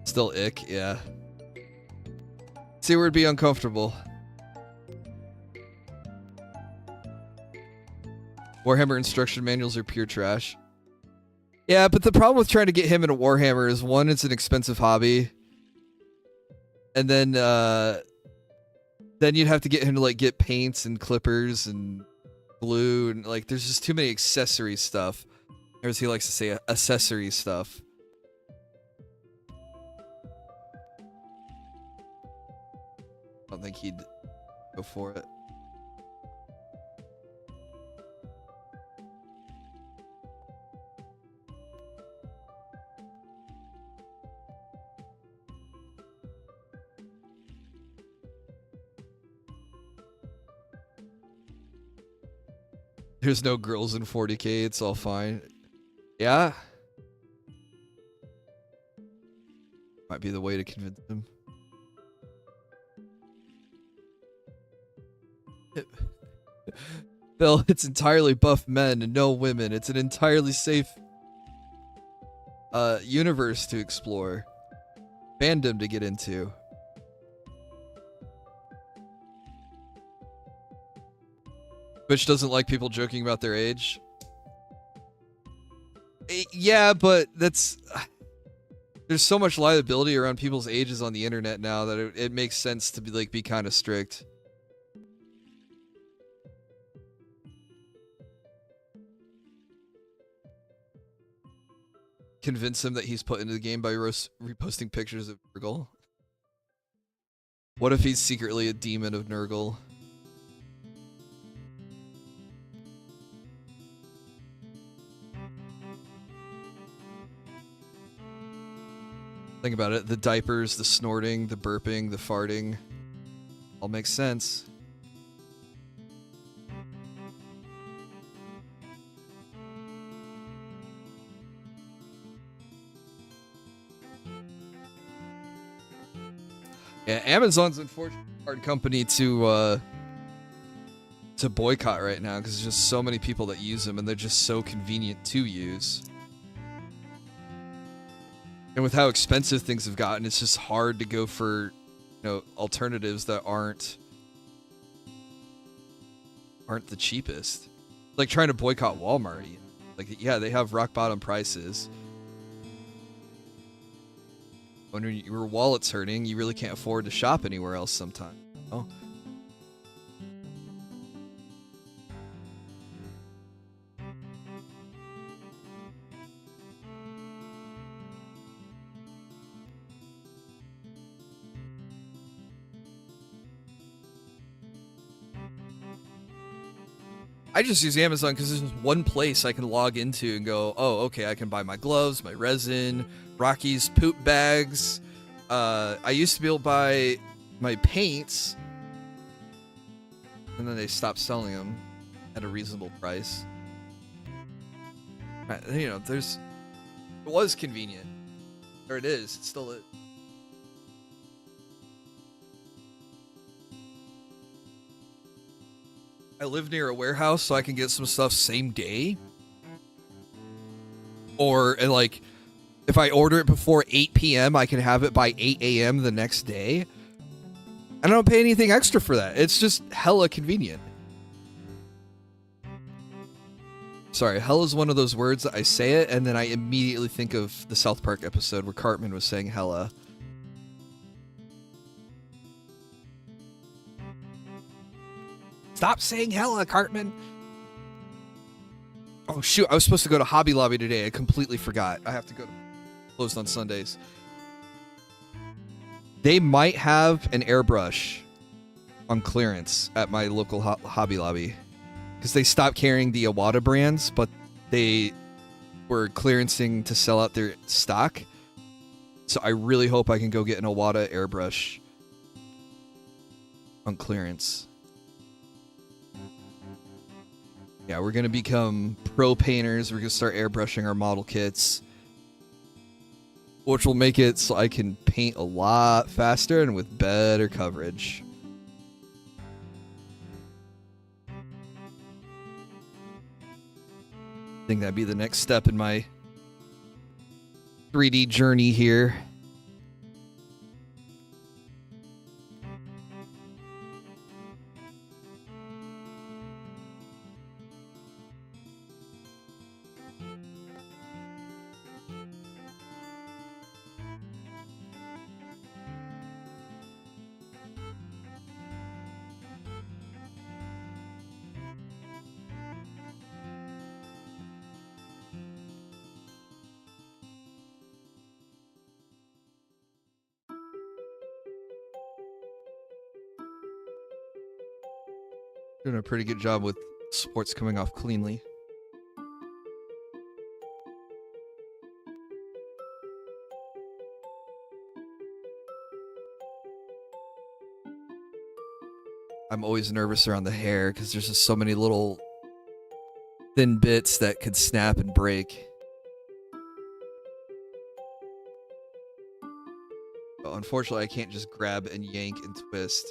Still ick, yeah. See where it'd be uncomfortable. Warhammer instruction manuals are pure trash. Yeah, but the problem with trying to get him into Warhammer is, one, it's an expensive hobby. And then you'd have to get him to like get paints and clippers and glue, and like there's just too many accessory stuff. Or as he likes to say, accessory stuff. I don't think he'd go for it. There's no girls in 40K, it's all fine. Yeah. Might be the way to convince him. Bill, it's entirely buff men and no women. It's an entirely safe universe to explore. Fandom to get into. Twitch doesn't like people joking about their age. Yeah, but that's... There's so much liability around people's ages on the internet now that it makes sense to be kind of strict. Convince him that he's put into the game by reposting pictures of Nurgle. What if he's secretly a demon of Nurgle? Think about it. The diapers, the snorting, the burping, the farting. All makes sense. Yeah, Amazon's unfortunately a hard company to boycott right now because there's just so many people that use them and they're just so convenient to use. And with how expensive things have gotten, it's just hard to go for, alternatives that aren't the cheapest. Like trying to boycott Walmart. Like, yeah, they have rock bottom prices. When your wallet's hurting, you really can't afford to shop anywhere else sometimes. Oh. I just use Amazon because there's just one place I can log into and go, oh, okay, I can buy my gloves, my resin, Rocky's poop bags. I used to be able to buy my paints, and then they stopped selling them at a reasonable price. It was convenient. Or it is. It still is. I live near a warehouse, so I can get some stuff same day. Or, if I order it before 8 p.m., I can have it by 8 a.m. the next day. And I don't pay anything extra for that. It's just hella convenient. Sorry, hella is one of those words that I say it, and then I immediately think of the South Park episode where Cartman was saying hella. Stop saying hella, Cartman. Oh, shoot. I was supposed to go to Hobby Lobby today. I completely forgot. I have to go to closed on Sundays. They might have an airbrush on clearance at my local Hobby Lobby because they stopped carrying the Iwata brands, but they were clearancing to sell out their stock. So I really hope I can go get an Iwata airbrush on clearance. Yeah, we're going to become pro painters. We're going to start airbrushing our model kits, which will make it so I can paint a lot faster and with better coverage. I think that'd be the next step in my 3D journey here. Doing a pretty good job with sports coming off cleanly. I'm always nervous around the hair because there's just so many little thin bits that could snap and break. But unfortunately, I can't just grab and yank and twist.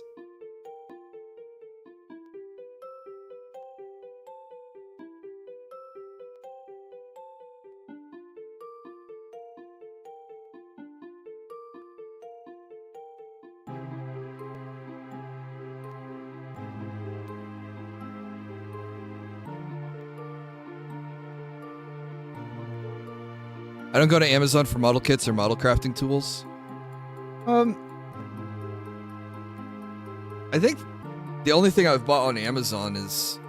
I don't go to Amazon for model kits or model crafting tools. I think the only thing I've bought on Amazon is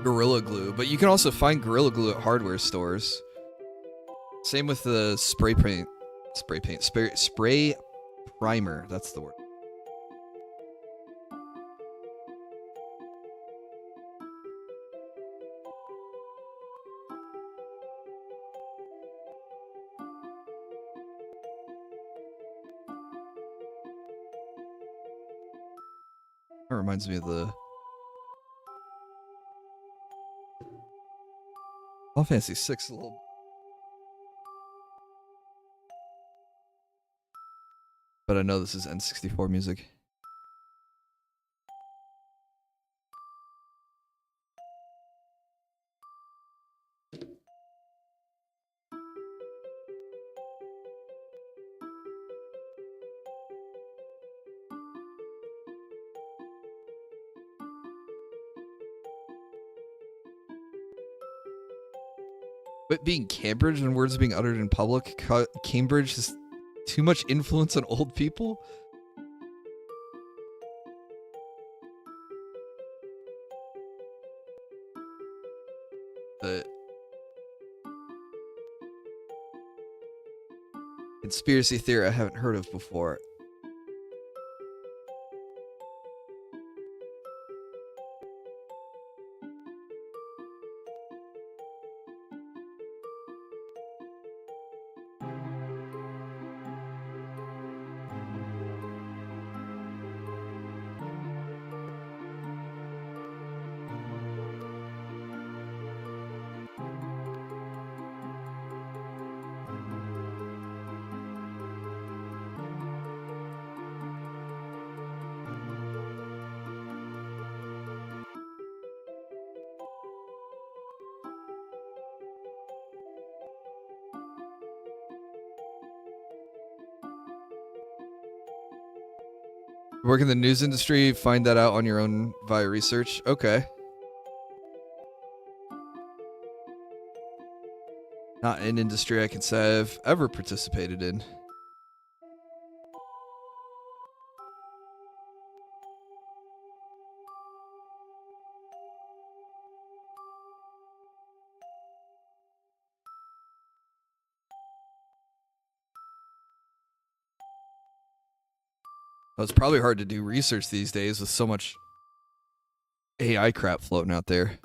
Gorilla Glue, but you can also find Gorilla Glue at hardware stores. Same with the spray primer. That's the word. That reminds me of the Final Fantasy 6 a little. But I know this is N64 music. But being Cambridge and words being uttered in public, Cambridge has too much influence on old people. The conspiracy theory I haven't heard of before. Work in the news industry, find that out on your own via research. Okay. Not an industry I can say I've ever participated in. Well, it's probably hard to do research these days with so much AI crap floating out there.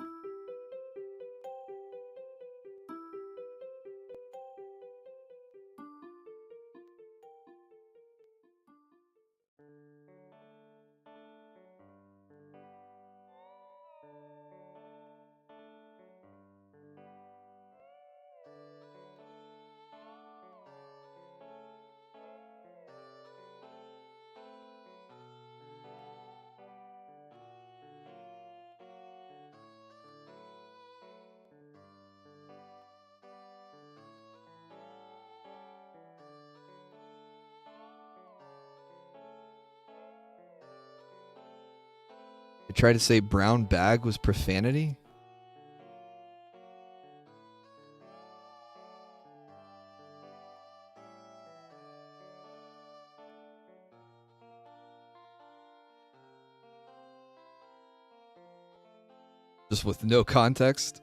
I tried to say brown bag was profanity. Just with no context.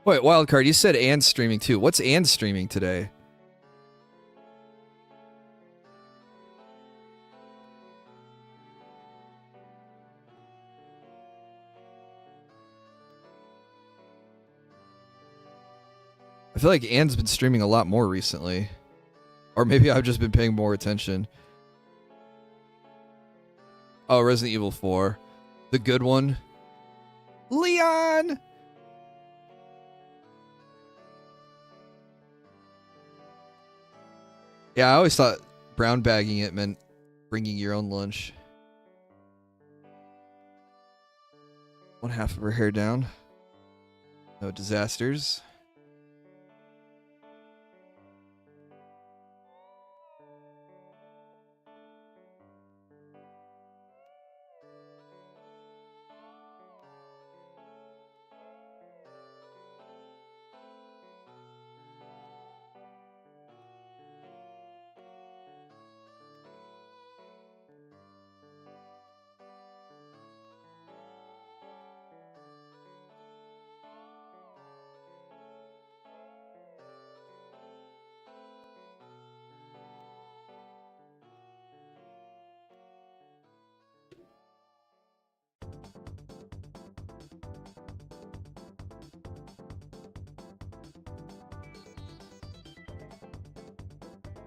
Wait, Wildcard, you said and streaming too. What's and streaming today? I feel like Anne's been streaming a lot more recently. Or maybe I've just been paying more attention. Oh, Resident Evil 4. The good one. Leon! Yeah, I always thought brown bagging it meant bringing your own lunch. One half of her hair down. No disasters.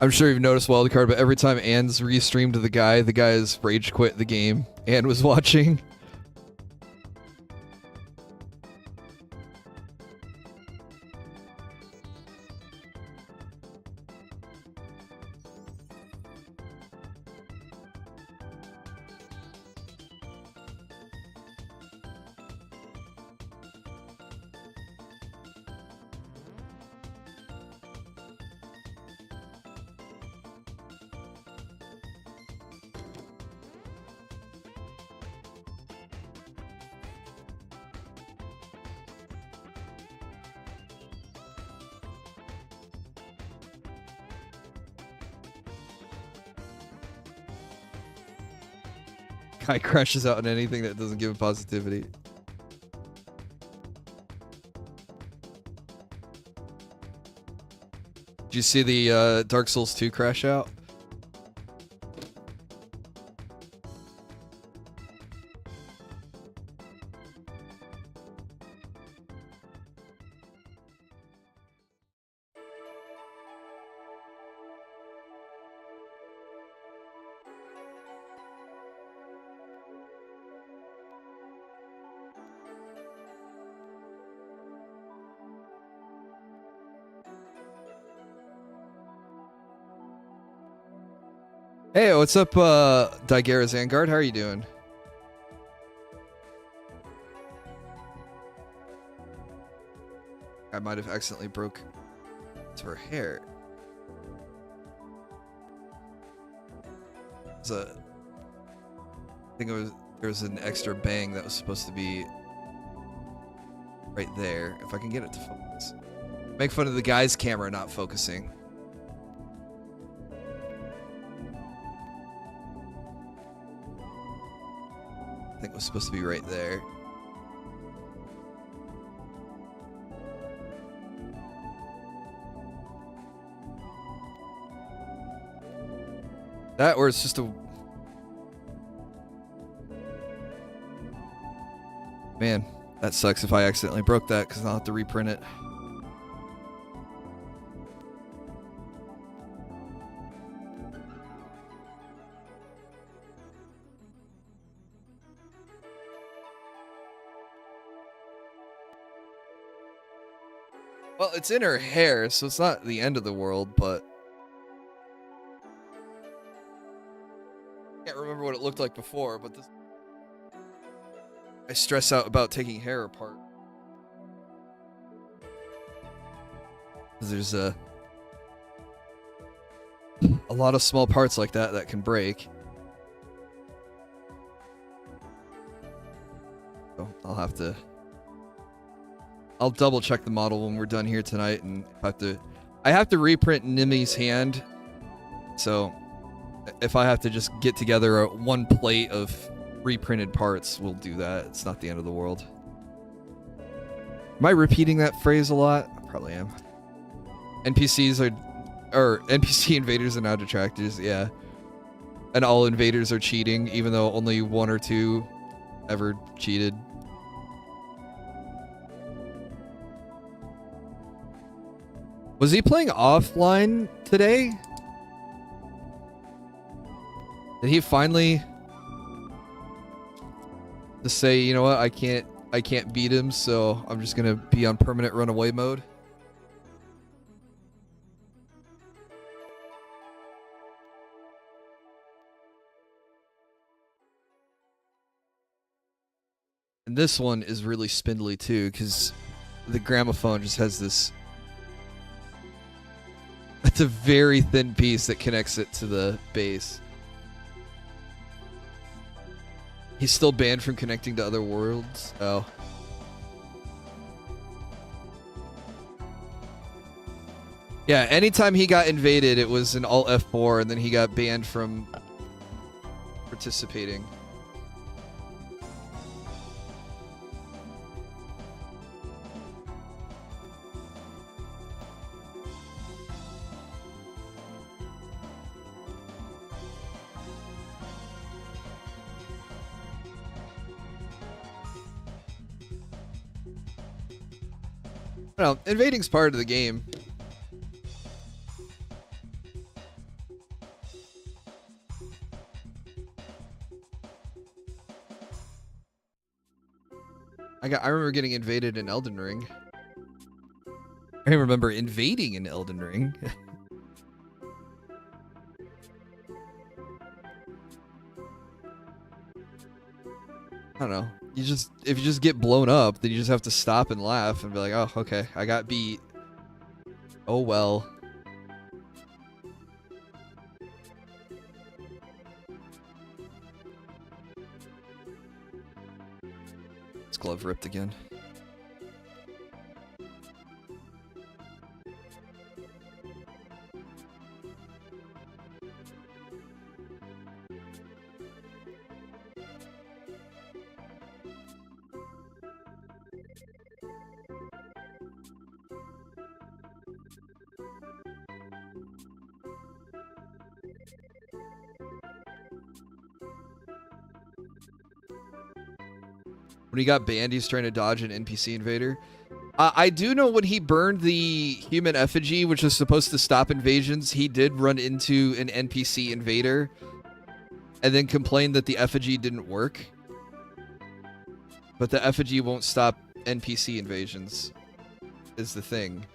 I'm sure you've noticed Wildcard, but every time Anne's restreamed the guy's rage quit the game. Anne was watching. Guy crashes out on anything that doesn't give him positivity. Did you see the Dark Souls 2 crash out? Hey, what's up, Daigera Zangard? How are you doing? I might have accidentally broke her hair. I think it was There's an extra bang that was supposed to be right there. If I can get it to focus. Make fun of the guy's camera not focusing. I think it was supposed to be right there. That, or it's just a... Man, that sucks if I accidentally broke that, because I'll have to reprint it. Well, it's in her hair, so it's not the end of the world, but... I can't remember what it looked like before, but this... I stress out about taking hair apart. There's a lot of small parts like that that can break. So I'll double check the model when we're done here tonight, and I have to reprint Nimi's hand. So if I have to just get together one plate of reprinted parts, we'll do that. It's not the end of the world. Am I repeating that phrase a lot? I probably am. NPC invaders are now detractors, yeah. And all invaders are cheating, even though only 1 or 2 ever cheated. Was he playing offline today? Did he finally just say, you know what, I can't beat him, so I'm just gonna be on permanent runaway mode? And this one is really spindly too, because the gramophone just has this... It's a very thin piece that connects it to the base. He's still banned from connecting to other worlds. Oh. Yeah, anytime he got invaded, it was an Alt F4, and then he got banned from participating. No, invading's part of the game. I remember getting invaded in Elden Ring. I remember invading in Elden Ring. I don't know. If you just get blown up, then you just have to stop and laugh and be like, oh, okay, I got beat. Oh well. His glove ripped again. When he got banned, he's trying to dodge an NPC invader. I do know when he burned the human effigy, which was supposed to stop invasions, he did run into an NPC invader and then complained that the effigy didn't work. But the effigy won't stop NPC invasions, is the thing.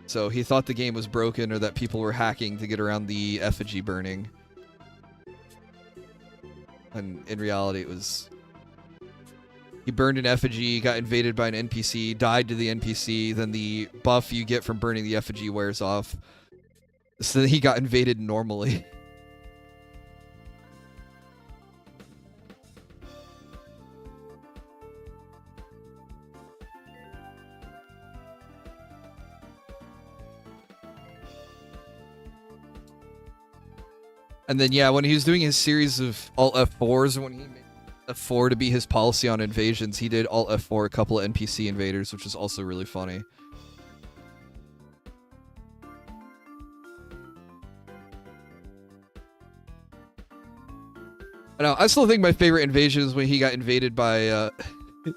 So he thought the game was broken or that people were hacking to get around the effigy burning. And in reality, it was... He burned an effigy, got invaded by an NPC, died to the NPC, then the buff you get from burning the effigy wears off. So then he got invaded normally. And then yeah, when he was doing his series of Alt F4s, when he made F4 to be his policy on invasions, he did Alt F4 a couple of NPC invaders, which was also really funny. I know. I still think my favorite invasion is when he got invaded by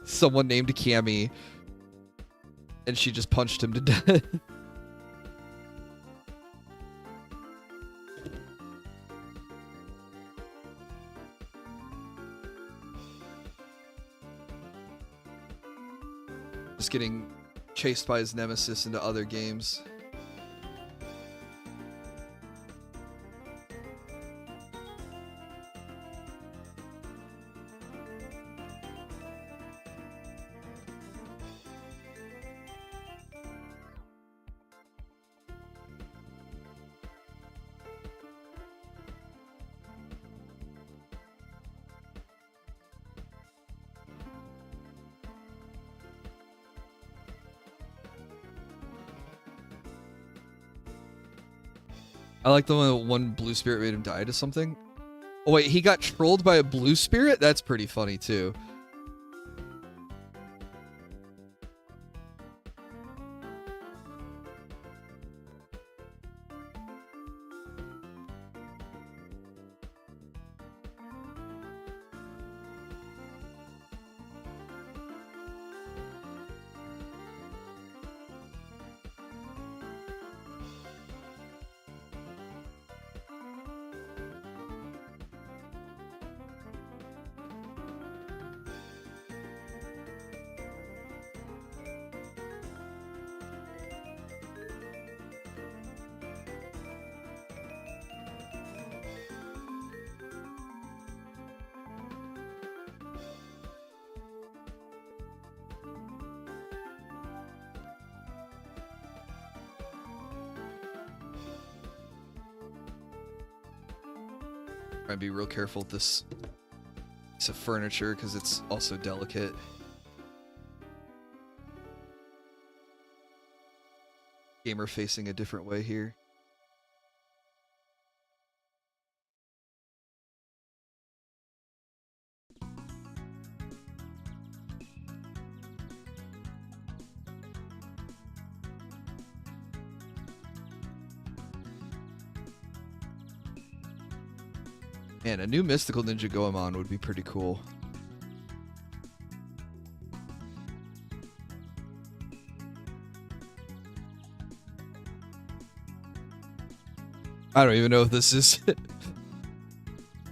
someone named Cammy, and she just punched him to death. Just getting chased by his nemesis into other games. I like the one that one blue spirit made him die to something. Oh wait, he got trolled by a blue spirit? That's pretty funny too. Try and be real careful with this piece of furniture because it's also delicate. Gamer facing a different way here. Man, a new Mystical Ninja Goemon would be pretty cool. I don't even know if this is...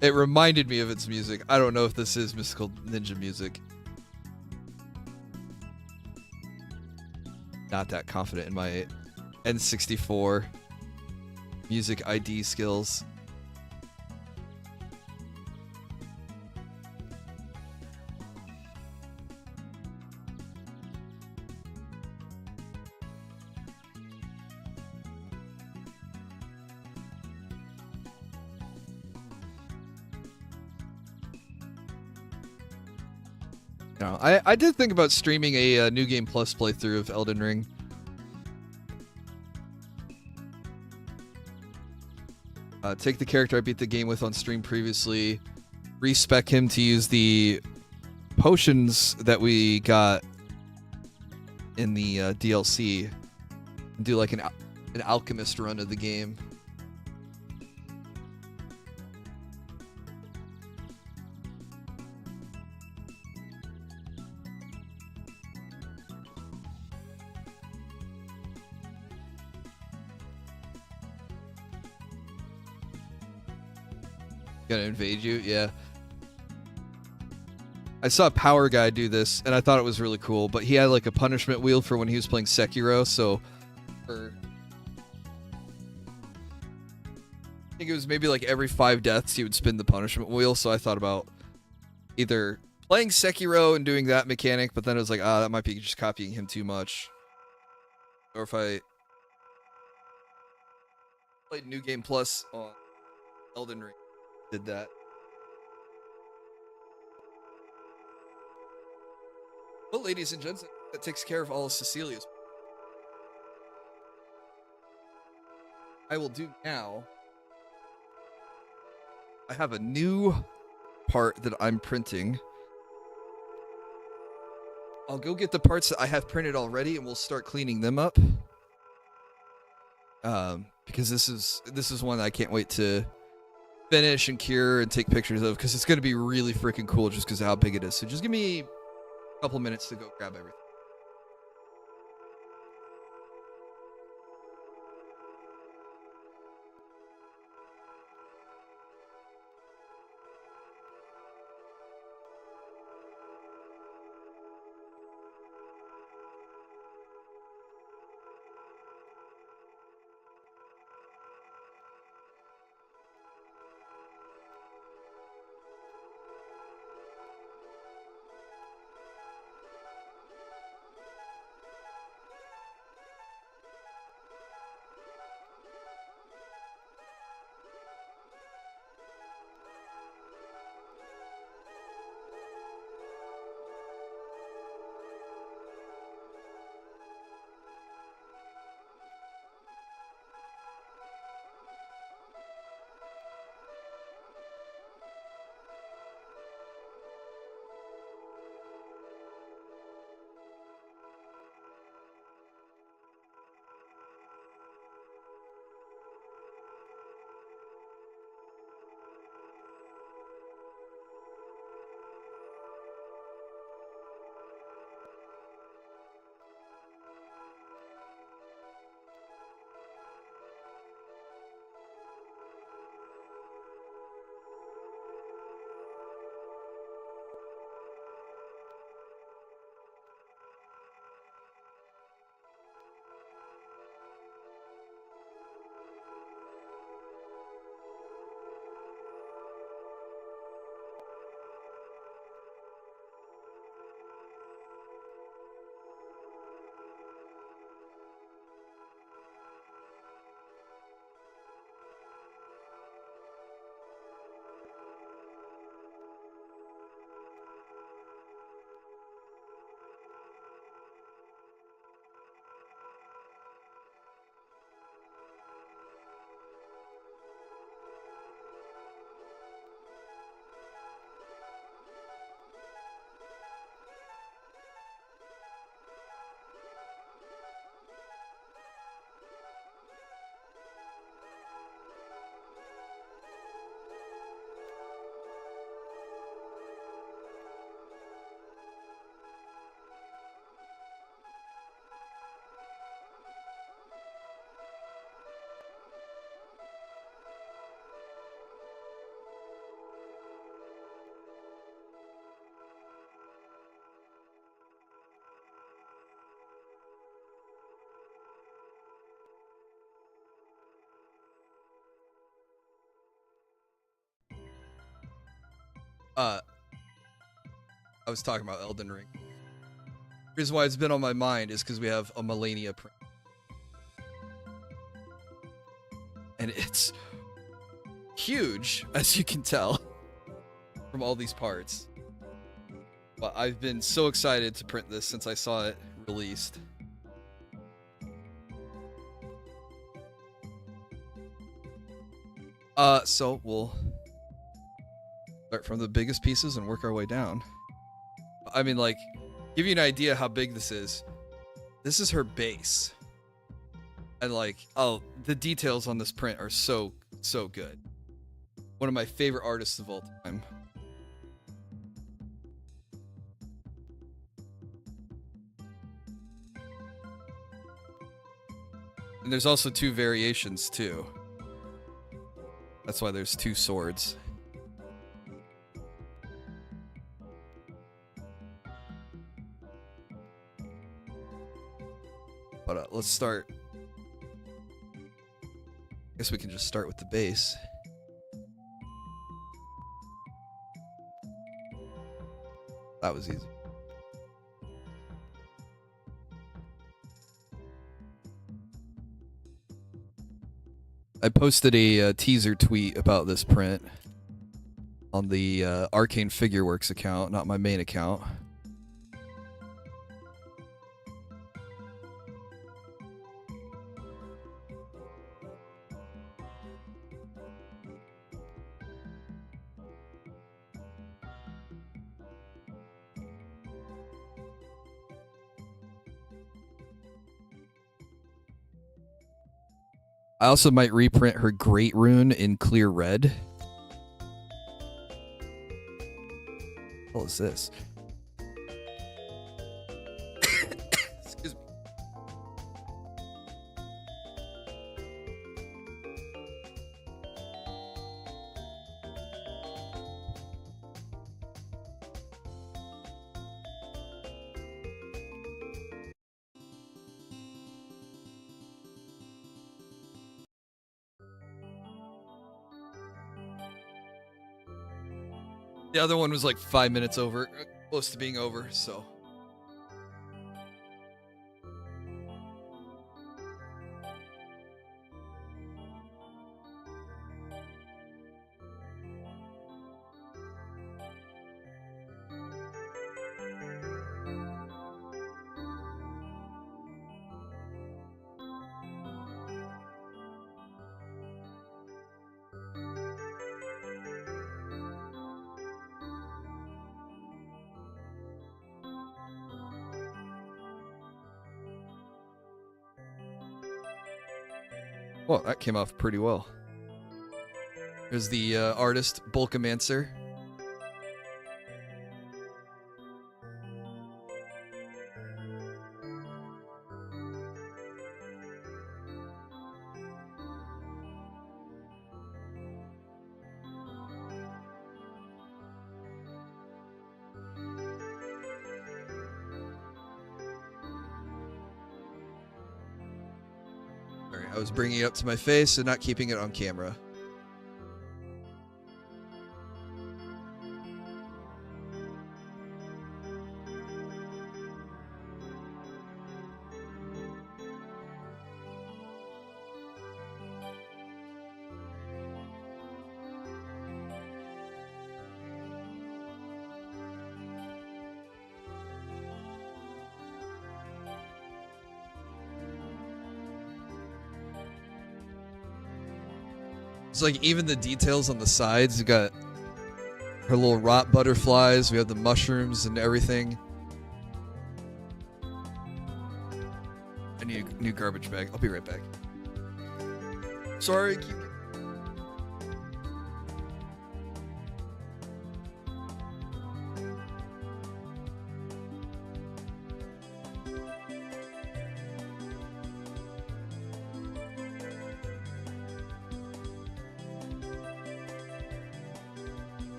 It reminded me of its music. I don't know if this is Mystical Ninja music. Not that confident in my N64 music ID skills. No, I did think about streaming a New Game Plus playthrough of Elden Ring. Take the character I beat the game with on stream previously, respec him to use the potions that we got in the DLC, and do like an alchemist run of the game. Gonna invade you? Yeah. I saw a power guy do this, and I thought it was really cool, but he had like a punishment wheel for when he was playing Sekiro, so I think it was maybe like every 5 deaths he would spin the punishment wheel, so I thought about either playing Sekiro and doing that mechanic, but then it was like, that might be just copying him too much. Or if I played New Game Plus on Elden Ring, did that. Well, ladies and gents, that takes care of all of Cecilia's. I will do now I have a new part that I'm printing. I'll go get the parts that I have printed already, and we'll start cleaning them up. Because this is one that I can't wait to finish and cure and take pictures of, because it's going to be really freaking cool just because of how big it is. So just give me a couple minutes to go grab everything. I was talking about Elden Ring. The reason why it's been on my mind is because we have a Melania print. And it's huge, as you can tell, from all these parts. But I've been so excited to print this since I saw it released. So we'll start from the biggest pieces and work our way down. I mean, like, give you an idea how big this is. This is her base. And like, oh, the details on this print are so good. One of my favorite artists of all time. And there's also two variations too. That's why there's two swords. But let's start. I guess we can just start with the base. That was easy. I posted a teaser tweet about this print on the Arcane Figureworks account, not my main account. I also might reprint her Great Rune in clear red. What is this? Excuse me. The other one was like 5 minutes over, close to being over, so. Well, that came off pretty well. There's the artist, Bulkamancer. Sorry, I was bringing it up to my face and not keeping it on camera. It's like even the details on the sides. You got her little rot butterflies. We have the mushrooms and everything. I need a new garbage bag. I'll be right back. Sorry.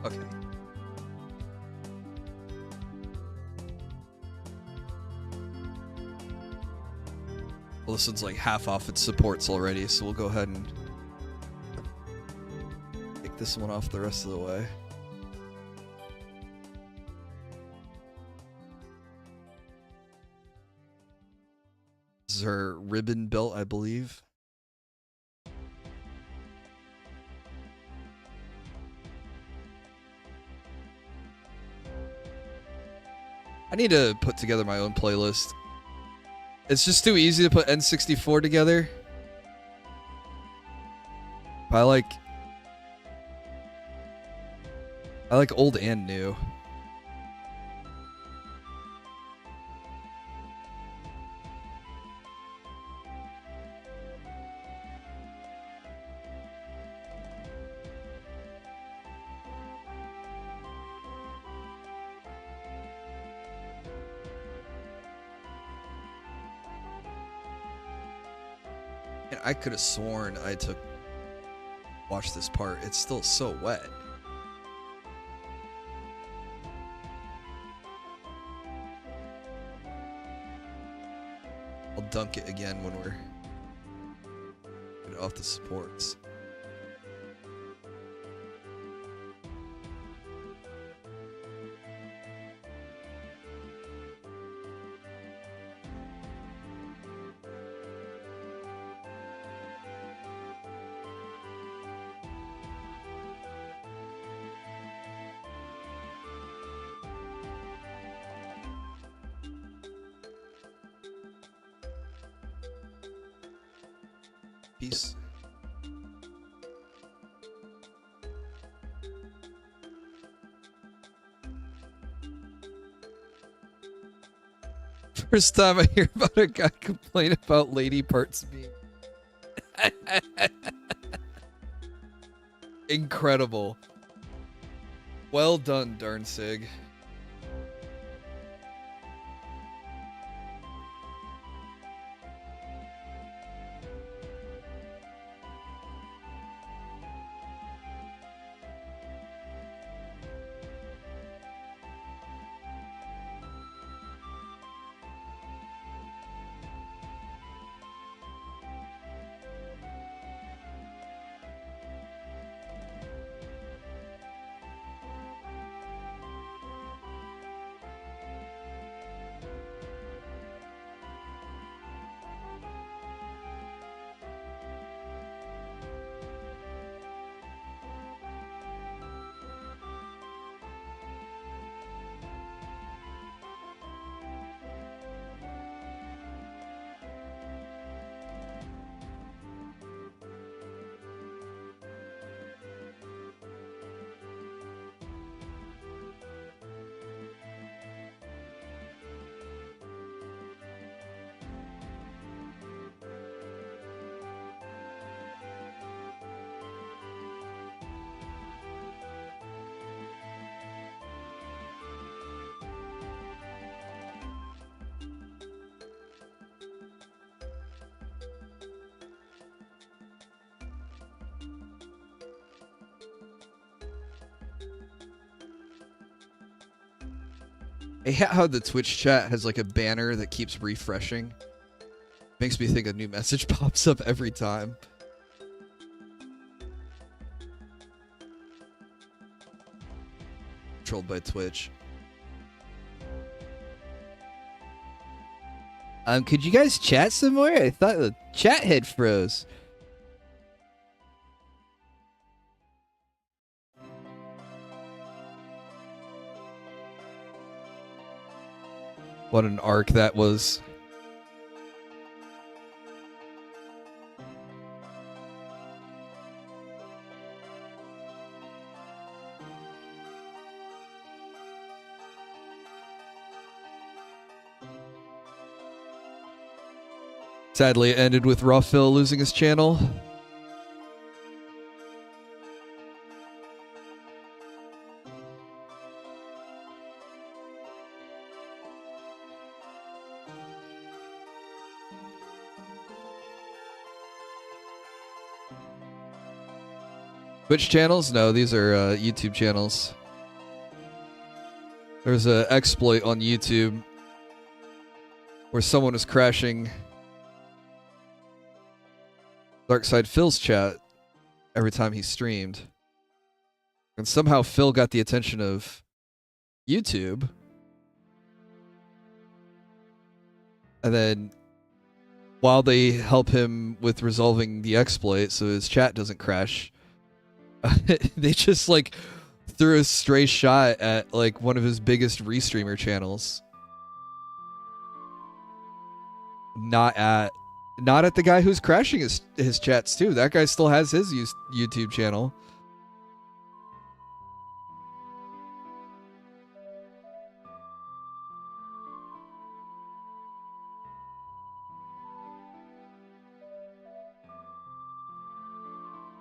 Okay. Well, this one's like half off its supports already, so we'll go ahead and take this one off the rest of the way. This is her ribbon belt, I believe. I need to put together my own playlist. It's just too easy to put N64 together. I like old and new. And I could have sworn I took watch this part. It's still so wet. I'll dunk it again when we're get it off the supports. Peace. First time I hear about a guy complain about lady parts being incredible. Well done, Darnsig. I hate how the Twitch chat has like a banner that keeps refreshing. Makes me think a new message pops up every time. Controlled by Twitch. Could you guys chat some more? I thought the chat had froze. What an arc that was. Sadly, it ended with Raw Phil losing his channel. Twitch channels? No, these are YouTube channels. There's an exploit on YouTube where someone was crashing Darkside Phil's chat every time he streamed. And somehow Phil got the attention of YouTube. And then while they help him with resolving the exploit so his chat doesn't crash, they just like threw a stray shot at like one of his biggest restreamer channels. Not at the guy who's crashing his chats too. That guy still has his YouTube channel.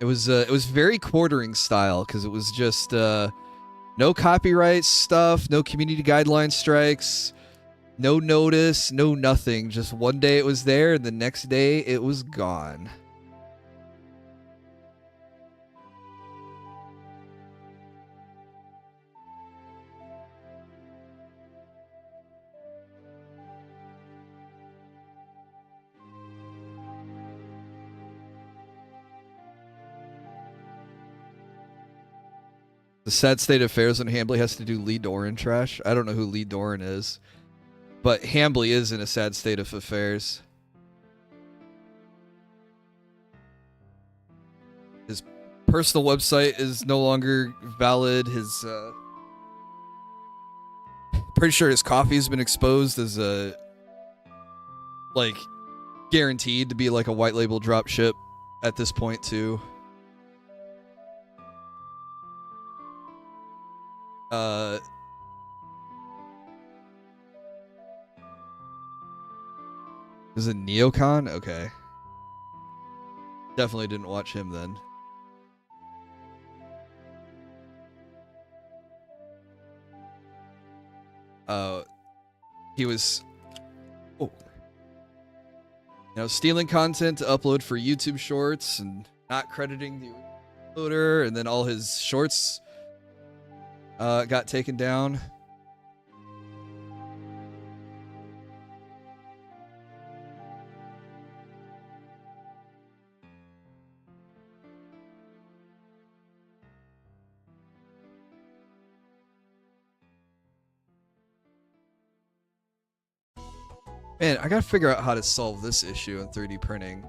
It was very quartering style because it was just no copyright stuff, no community guideline strikes, no notice, no nothing. Just one day it was there, and the next day it was gone. The sad state of affairs when Hambly has to do Lee Doran trash. I don't know who Lee Doran is, but Hambly is in a sad state of affairs. His personal website is no longer valid. His pretty sure his coffee's been exposed as a like guaranteed to be like a white label drop ship at this point too. Is it Neocon? Okay. Definitely didn't watch him then. He was, stealing content to upload for YouTube Shorts and not crediting the uploader, and then all his shorts got taken down. Man, I gotta figure out how to solve this issue in 3D printing.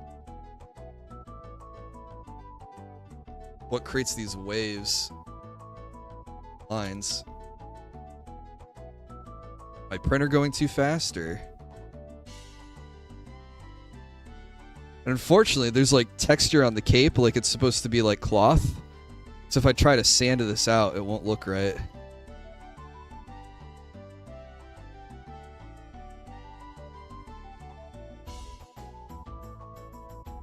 What creates these waves? Lines. My printer going too fast, or? And unfortunately, there's like texture on the cape, like it's supposed to be like cloth. So if I try to sand this out, it won't look right.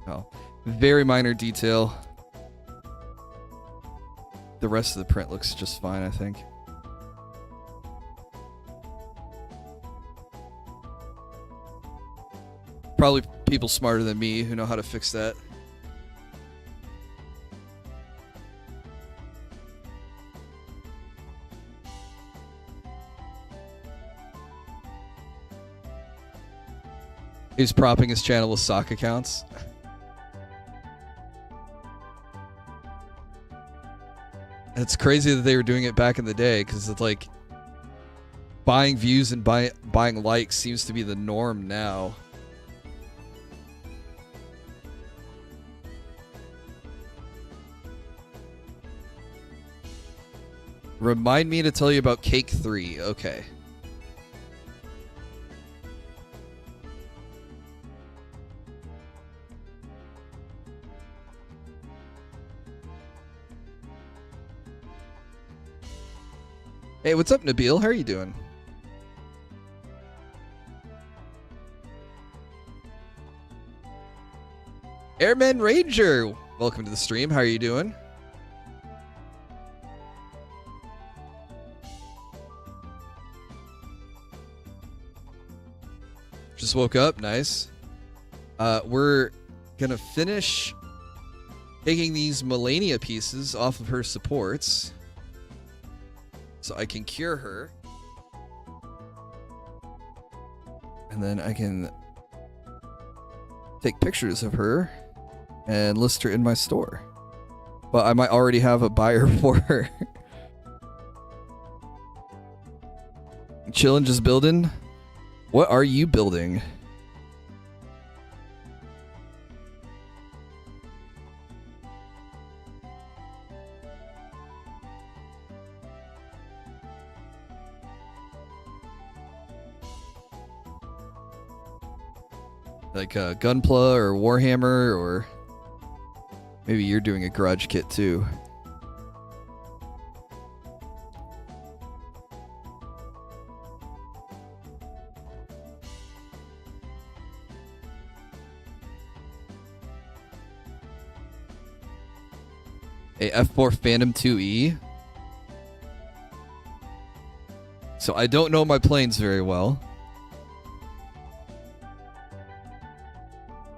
Oh, very minor detail. The rest of the print looks just fine, I think. Probably people smarter than me who know how to fix that. He's propping his channel with sock accounts. It's crazy that they were doing it back in the day, because it's like buying views and buying likes seems to be the norm now. Remind me to tell you about Cake 3. Okay. Hey, what's up, Nabil? How are you doing? Airman Ranger, welcome to the stream. How are you doing? Just woke up. Nice. We're gonna finish taking these Melania pieces off of her supports, so I can cure her. And then I can take pictures of her and list her in my store. But I might already have a buyer for her. Chillin', just building. What are you building? Like a Gunpla or Warhammer, or maybe you're doing a garage kit too. A F4 Phantom 2E. So I don't know my planes very well.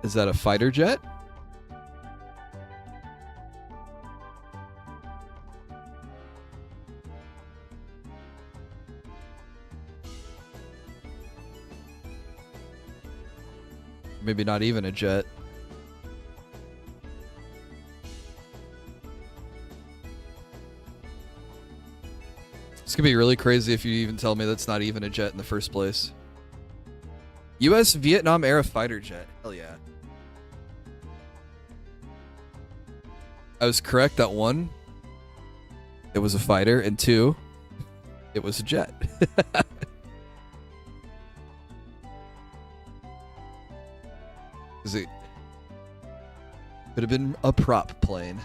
Is that a fighter jet? Maybe not even a jet. It's gonna be really crazy if you even tell me that's not even a jet in the first place. US Vietnam era fighter jet. Hell yeah. I was correct that 1, it was a fighter, and 2, it was a jet. Is it? Could have been a prop plane.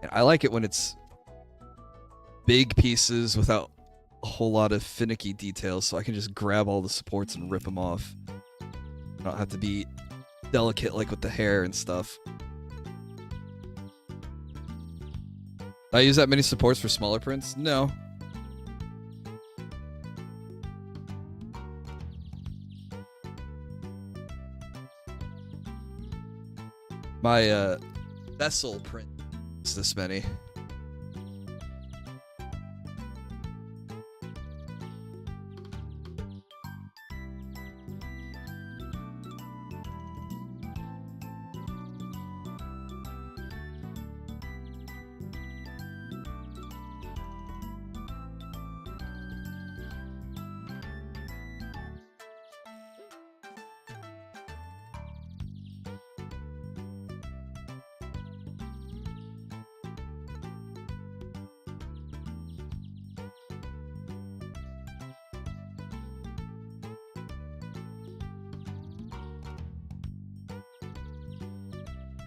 And I like it when it's big pieces without a whole lot of finicky details, so I can just grab all the supports and rip them off. I don't have to be delicate like with the hair and stuff. I use that many supports for smaller prints? No. My vessel print is this many.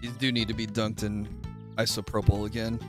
These do need to be dunked in isopropyl again.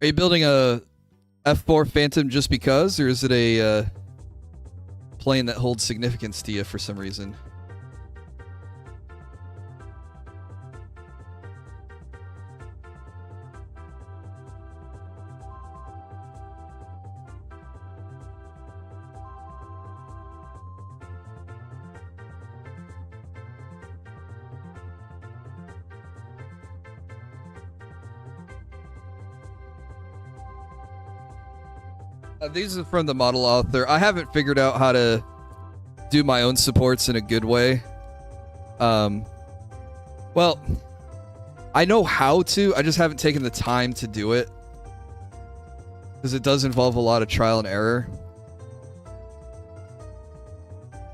Are you building a F4 Phantom just because, or is it a plane that holds significance to you for some reason? These are from the model author. I haven't figured out how to do my own supports in a good way. Well, I know how to. I just haven't taken the time to do it. Because it does involve a lot of trial and error.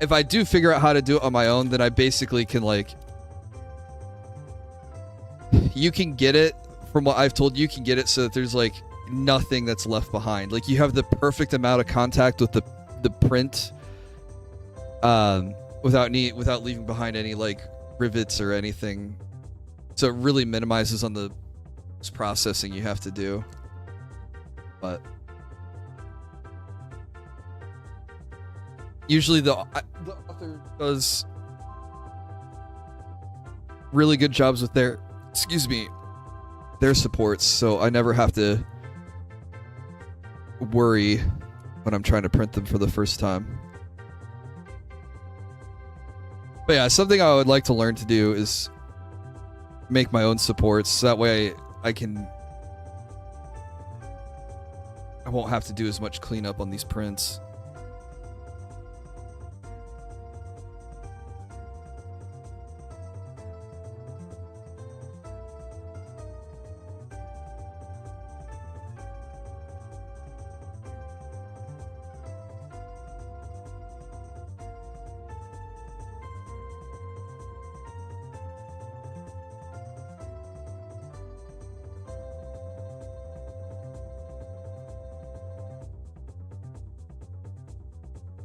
If I do figure out how to do it on my own, then I basically can, like... You can get it, from what I've told you, can get it so that there's, like... nothing that's left behind. Like, you have the perfect amount of contact with the print without leaving behind any like rivets or anything, so it really minimizes on the processing you have to do. But usually the author does really good jobs with their their supports, so I never have to worry when I'm trying to print them for the first time. But yeah, something I would like to learn to do is make my own supports, so that way I won't have to do as much cleanup on these prints.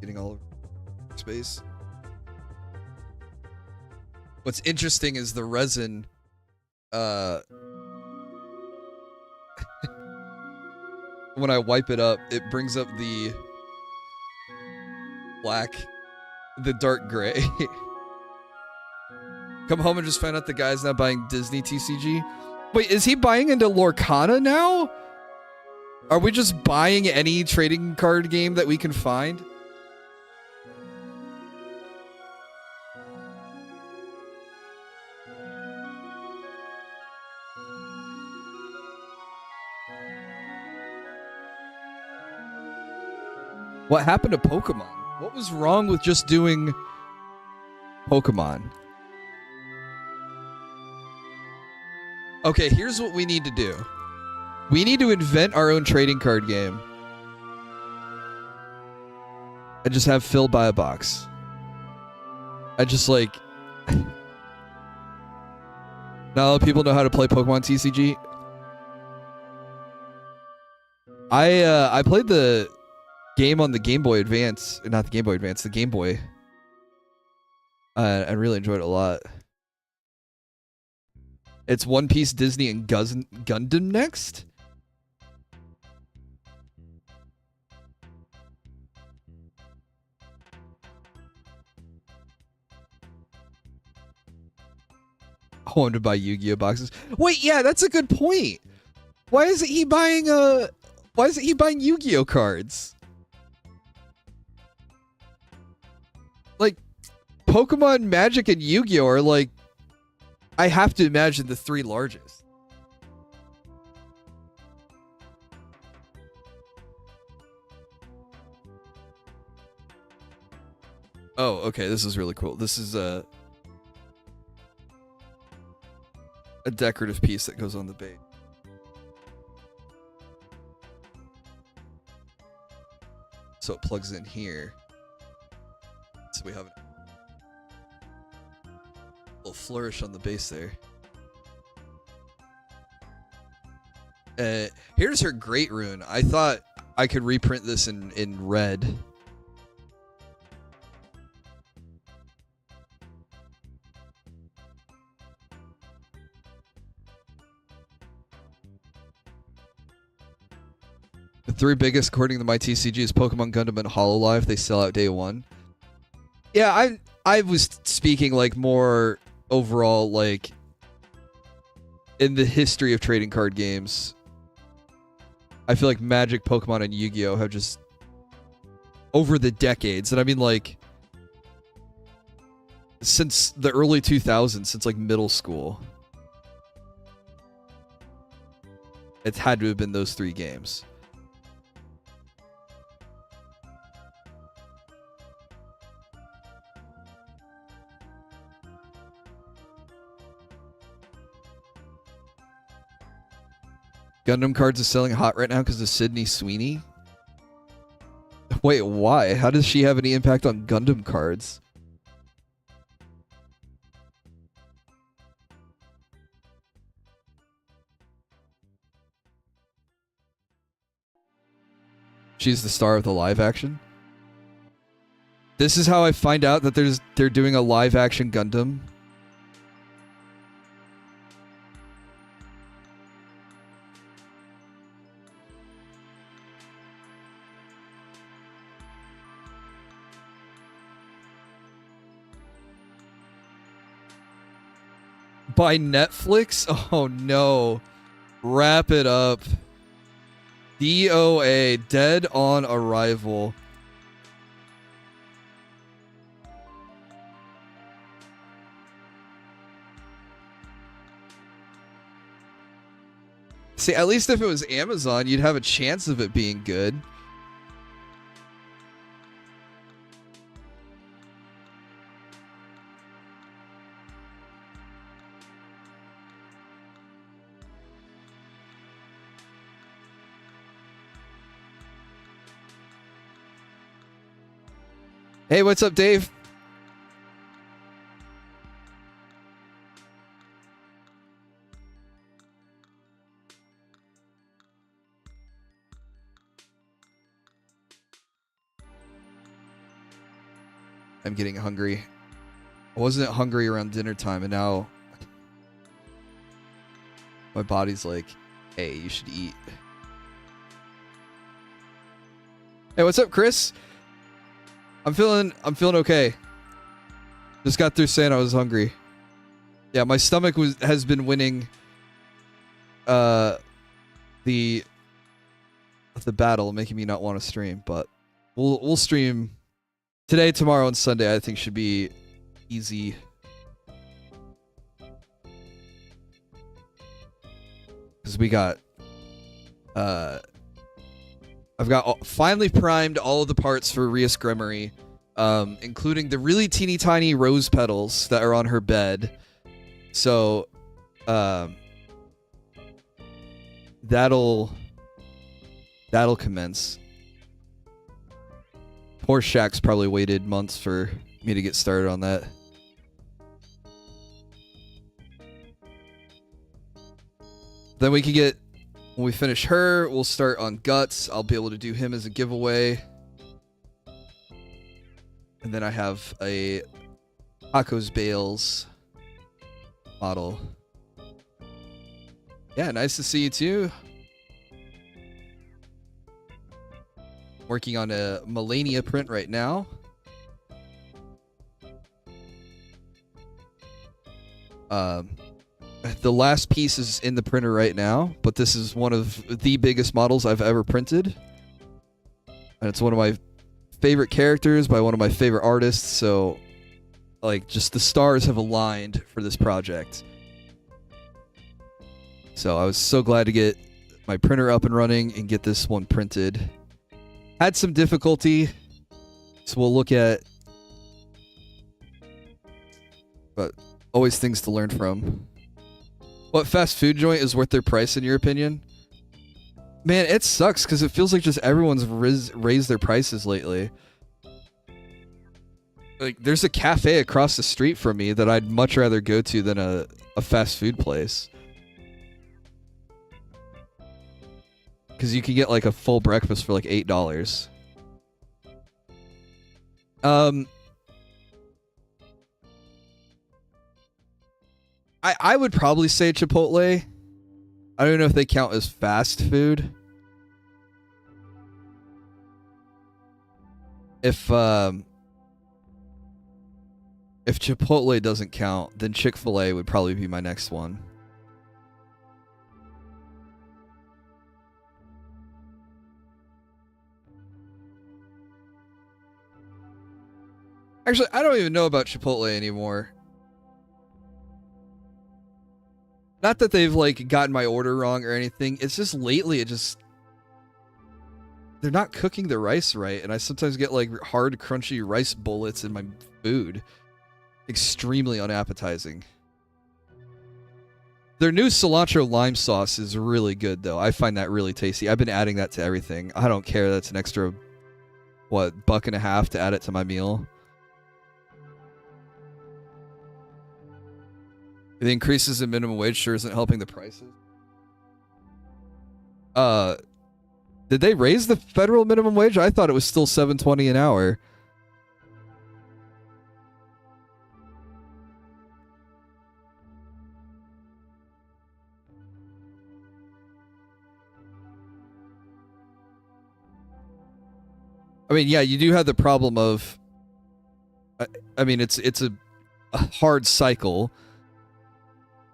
Getting all over space. What's interesting is the resin when I wipe it up, it brings up the dark gray. Come home and just find out the guy's not buying Disney TCG. Wait, is he buying into Lorcana now? Are we just buying any trading card game that we can find? What happened to Pokemon? What was wrong with just doing Pokemon? Okay, here's what we need to do. We need to invent our own trading card game. And just have Phil buy a box. I just like... Now people know how to play Pokemon TCG. I played the game on the Game Boy Advance. Not the Game Boy Advance, the Game Boy. I really enjoyed it a lot. It's One Piece, Disney, and Gundam next? I wanted to buy Yu-Gi-Oh boxes. Wait, yeah, that's a good point. Why isn't he buying Yu-Gi-Oh cards? Like, Pokemon, Magic, and Yu-Gi-Oh are like, I have to imagine, the three largest. Oh, okay, this is really cool. This is a decorative piece that goes on the bait. So it plugs in here. So we have a little flourish on the base there. Here's her great rune. I thought I could reprint this in red. The three biggest, according to my TCG, is Pokemon, Gundam, and Hololive. They sell out day one. Yeah, I was speaking like more overall, like in the history of trading card games. I feel like Magic, Pokemon, and Yu-Gi-Oh have just over the decades, and I mean like since the early 2000s, since like middle school, it's had to have been those three games. Gundam cards are selling hot right now because of Sydney Sweeney. Wait, why? How does she have any impact on Gundam cards? She's the star of the live action. This is how I find out that they're doing a live action Gundam. By Netflix? Oh no. Wrap it up. DOA, Dead on Arrival. See, at least if it was Amazon, you'd have a chance of it being good. Hey, what's up, Dave? I'm getting hungry. I wasn't hungry around dinner time, and now my body's like, hey, you should eat. Hey, what's up, Chris? I'm feeling okay. Just got through saying I was hungry. Yeah, my stomach has been winning the the battle, making me not want to stream. But we'll stream today, tomorrow, and Sunday. I think should be easy. Because we got I've got finally primed all of the parts for Ria's Grimoire, including the really teeny tiny rose petals that are on her bed. So that'll commence. Poor Shaq's probably waited months for me to get started on that. Then we can get, when we finish her, we'll start on Guts. I'll be able to do him as a giveaway. And then I have a Tacos Bales model. Yeah, nice to see you too. Working on a Melania print right now. The last piece is in the printer right now, but this is one of the biggest models I've ever printed. And it's one of my favorite characters by one of my favorite artists, so like just the stars have aligned for this project. So I was so glad to get my printer up and running and get this one printed. Had some difficulty, so we'll look at, but always things to learn from. What fast food joint is worth their price in your opinion? Man, it sucks because it feels like just everyone's raised their prices lately. Like, there's a cafe across the street from me that I'd much rather go to than a fast food place. Because you can get like a full breakfast for like $8. I would probably say Chipotle. I don't know if they count as fast food. If Chipotle doesn't count, then Chick-fil-A would probably be my next one. Actually, I don't even know about Chipotle anymore. Not that they've like gotten my order wrong or anything. It's just lately they're not cooking the rice right, and I sometimes get like hard, crunchy rice bullets in my food. Extremely unappetizing. Their new cilantro lime sauce is really good though. I find that really tasty. I've been adding that to everything. I don't care. That's an extra, what, $1.50 to add it to my meal. The increases in minimum wage sure isn't helping the prices. Did they raise the federal minimum wage? I thought it was still $7.20 an hour. I mean, yeah, you do have the problem of, I mean, it's a hard cycle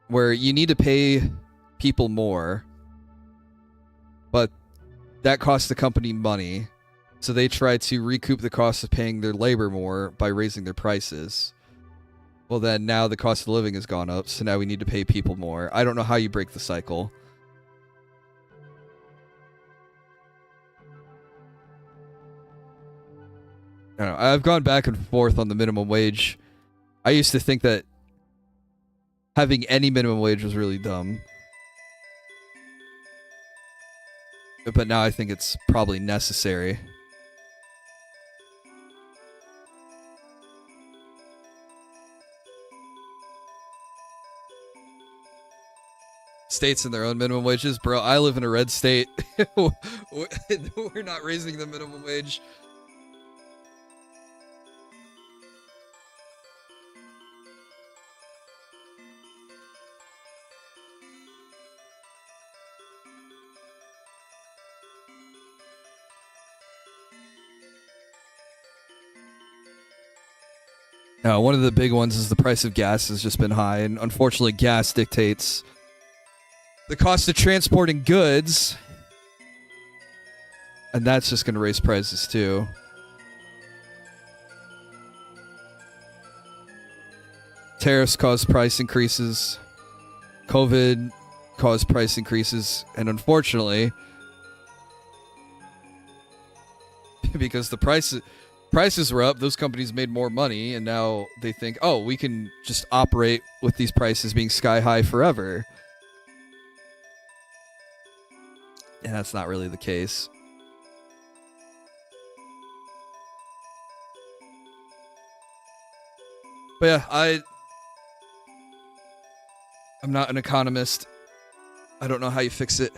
where you need to pay people more, but that costs the company money, so they try to recoup the cost of paying their labor more by raising their prices. Well, then now the cost of living has gone up, so now we need to pay people more. I don't know how you break the cycle. I don't know. I've gone back and forth on the minimum wage. I used to think that having any minimum wage was really dumb. But now I think it's probably necessary. States and their own minimum wages. Bro, I live in a red state. We're not raising the minimum wage. One of the big ones is the price of gas has just been high, and unfortunately gas dictates the cost of transporting goods. And that's just going to raise prices too. Tariffs cause price increases. COVID caused price increases. And unfortunately, because the prices were up, those companies made more money, and now they think, oh, we can just operate with these prices being sky high forever. And that's not really the case. But yeah, I'm not an economist. I don't know how you fix it.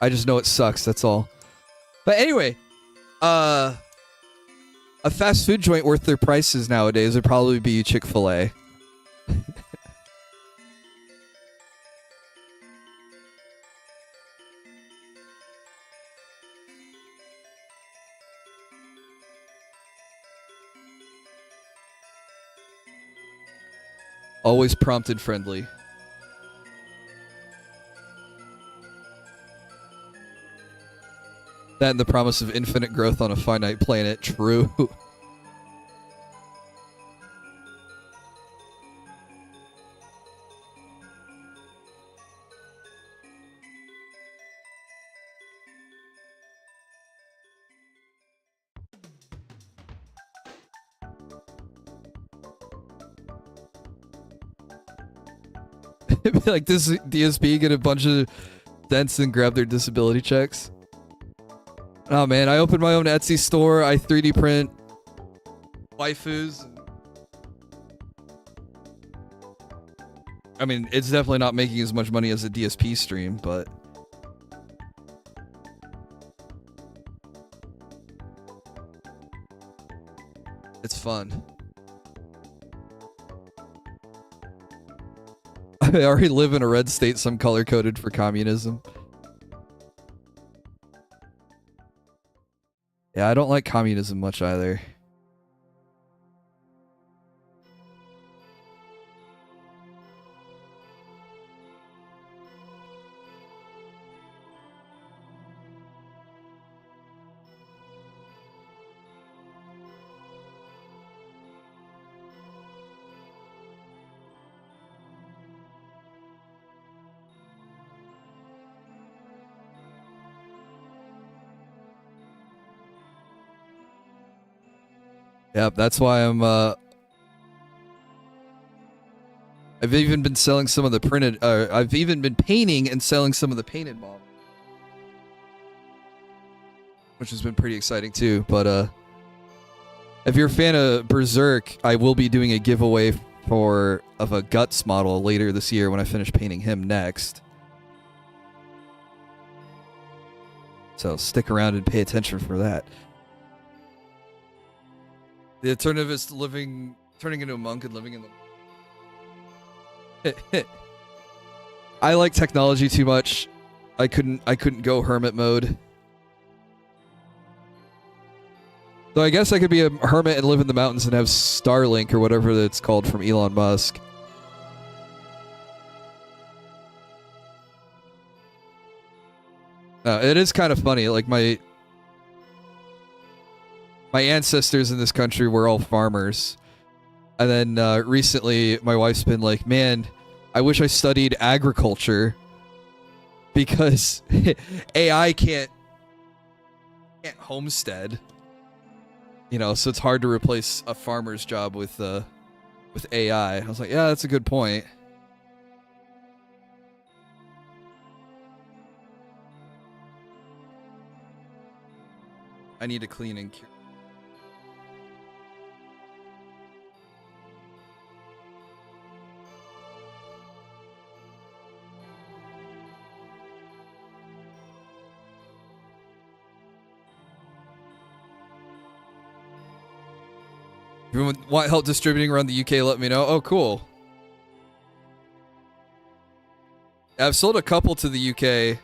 I just know it sucks, that's all. But anyway, a fast food joint worth their prices nowadays would probably be Chick-fil-A. Always prompt and friendly. That and the promise of infinite growth on a finite planet. True. It'd be like this DSP get a bunch of dents and grab their disability checks. Oh man, I opened my own Etsy store. I 3D print waifus. I mean, it's definitely not making as much money as a DSP stream, but it's fun. I already live in a red state, so I'm color-coded for communism. Yeah, I don't like communism much either. Yep, that's why I'm I've even been selling some of the printed I've even been painting and selling some of the painted models, which has been pretty exciting too. But if you're a fan of Berserk, I will be doing a giveaway of a Guts model later this year when I finish painting him next. So stick around and pay attention for that. The alternative is turning into a monk and living in the... I like technology too much. I couldn't go hermit mode. So I guess I could be a hermit and live in the mountains and have Starlink or whatever that's called from Elon Musk. It is kind of funny. Like my ancestors in this country were all farmers. And then recently my wife's been like, man, I wish I studied agriculture because AI can't homestead. You know, so it's hard to replace a farmer's job with AI. I was like, yeah, that's a good point. I need to clean and cure. If you want help distributing around the UK, let me know. Oh, cool. I've sold a couple to the UK,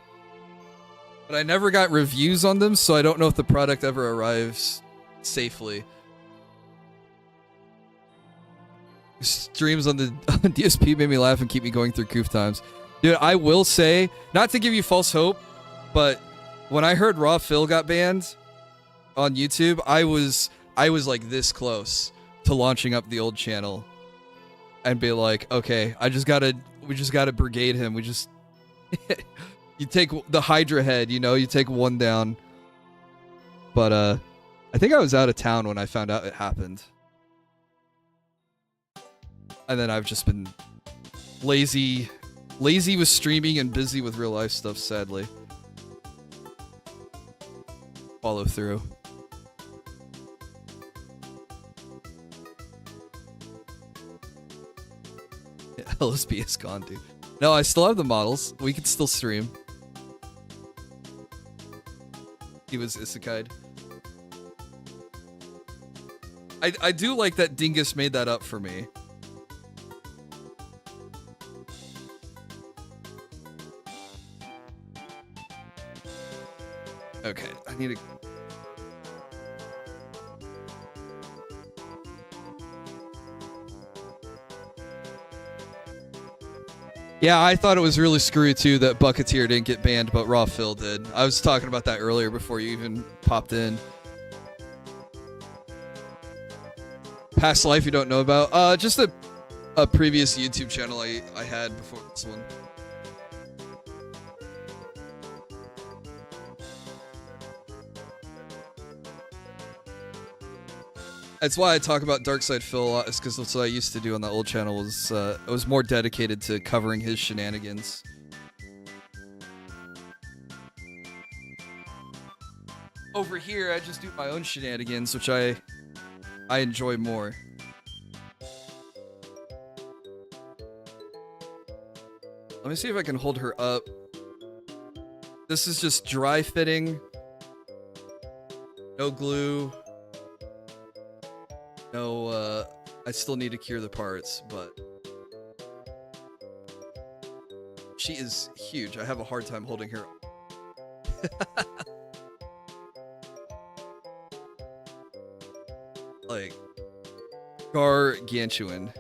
but I never got reviews on them, so I don't know if the product ever arrives safely. Streams on the DSP made me laugh and keep me going through goof times. Dude, I will say, not to give you false hope, But when I heard Raw Phil got banned on YouTube, I was like this close to launching up the old channel and be like, okay, we just gotta brigade him. We just you take the Hydra head, you know, you take one down. But I think I was out of town when I found out it happened. And then I've just been lazy with streaming and busy with real life stuff, sadly. Follow through. Yeah, LSB is gone, dude. No, I still have the models. We can still stream. He was isekai'd. I do like that Dingus made that up for me. Okay, I need to... Yeah, I thought it was really screwy too that Bucketeer didn't get banned, but Raw Phil did. I was talking about that earlier before you even popped in. Past life you don't know about? Just a previous YouTube channel I had before this one. That's why I talk about Darkside Phil a lot, is because that's what I used to do on that old channel. Was I was more dedicated to covering his shenanigans. Over here, I just do my own shenanigans, which I enjoy more. Let me see if I can hold her up. This is just dry fitting. No glue. No, I still need to cure the parts, but she is huge. I have a hard time holding her. Like, gargantuan.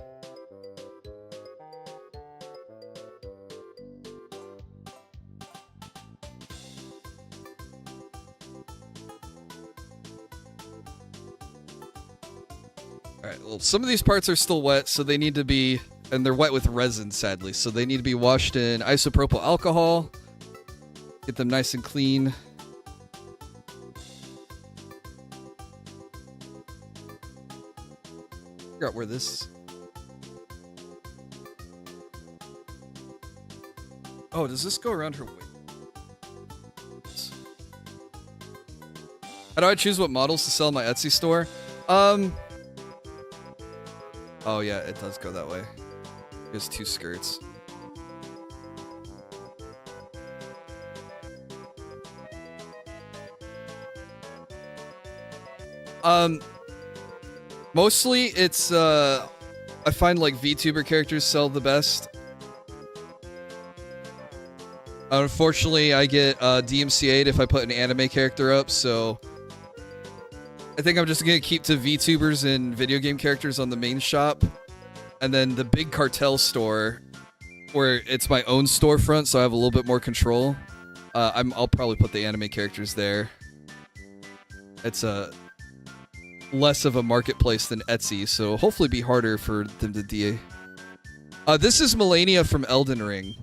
Alright, well, some of these parts are still wet, so they need to be... And they're wet with resin, sadly, so they need to be washed in isopropyl alcohol. Get them nice and clean. Figure out where this... Oh, does this go around her waist? How do I choose what models to sell in my Etsy store? Oh yeah, it does go that way. There's two skirts. Mostly it's I find like VTuber characters sell the best. Unfortunately, I get DMCA'd if I put an anime character up, so I think I'm just gonna keep to VTubers and video game characters on the main shop, and then the big cartel store, where it's my own storefront, so I have a little bit more control. I'll probably put the anime characters there. It's less of a marketplace than Etsy, so hopefully be harder for them to DA. This is Melania from Elden Ring.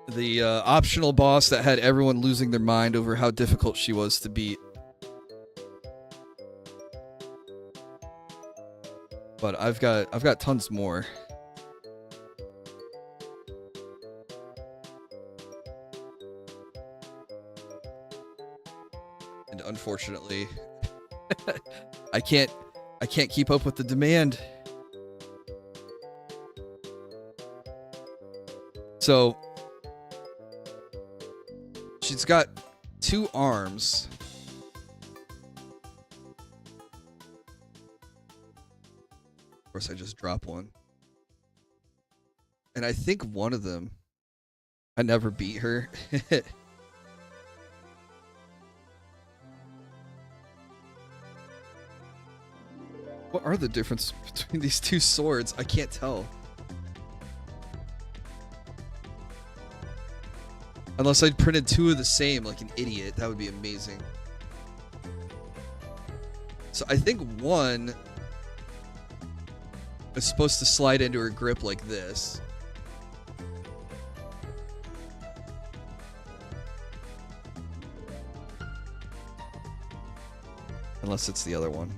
The optional boss that had everyone losing their mind over how difficult she was to beat. But I've got tons more. And unfortunately, I can't keep up with the demand. So she's got 2 arms. Of course, I just drop one. And I think one of them, I never beat her. What are the differences between these 2 swords? I can't tell. Unless I printed 2 of the same like an idiot. That would be amazing. So I think one is supposed to slide into her grip like this. Unless it's the other one.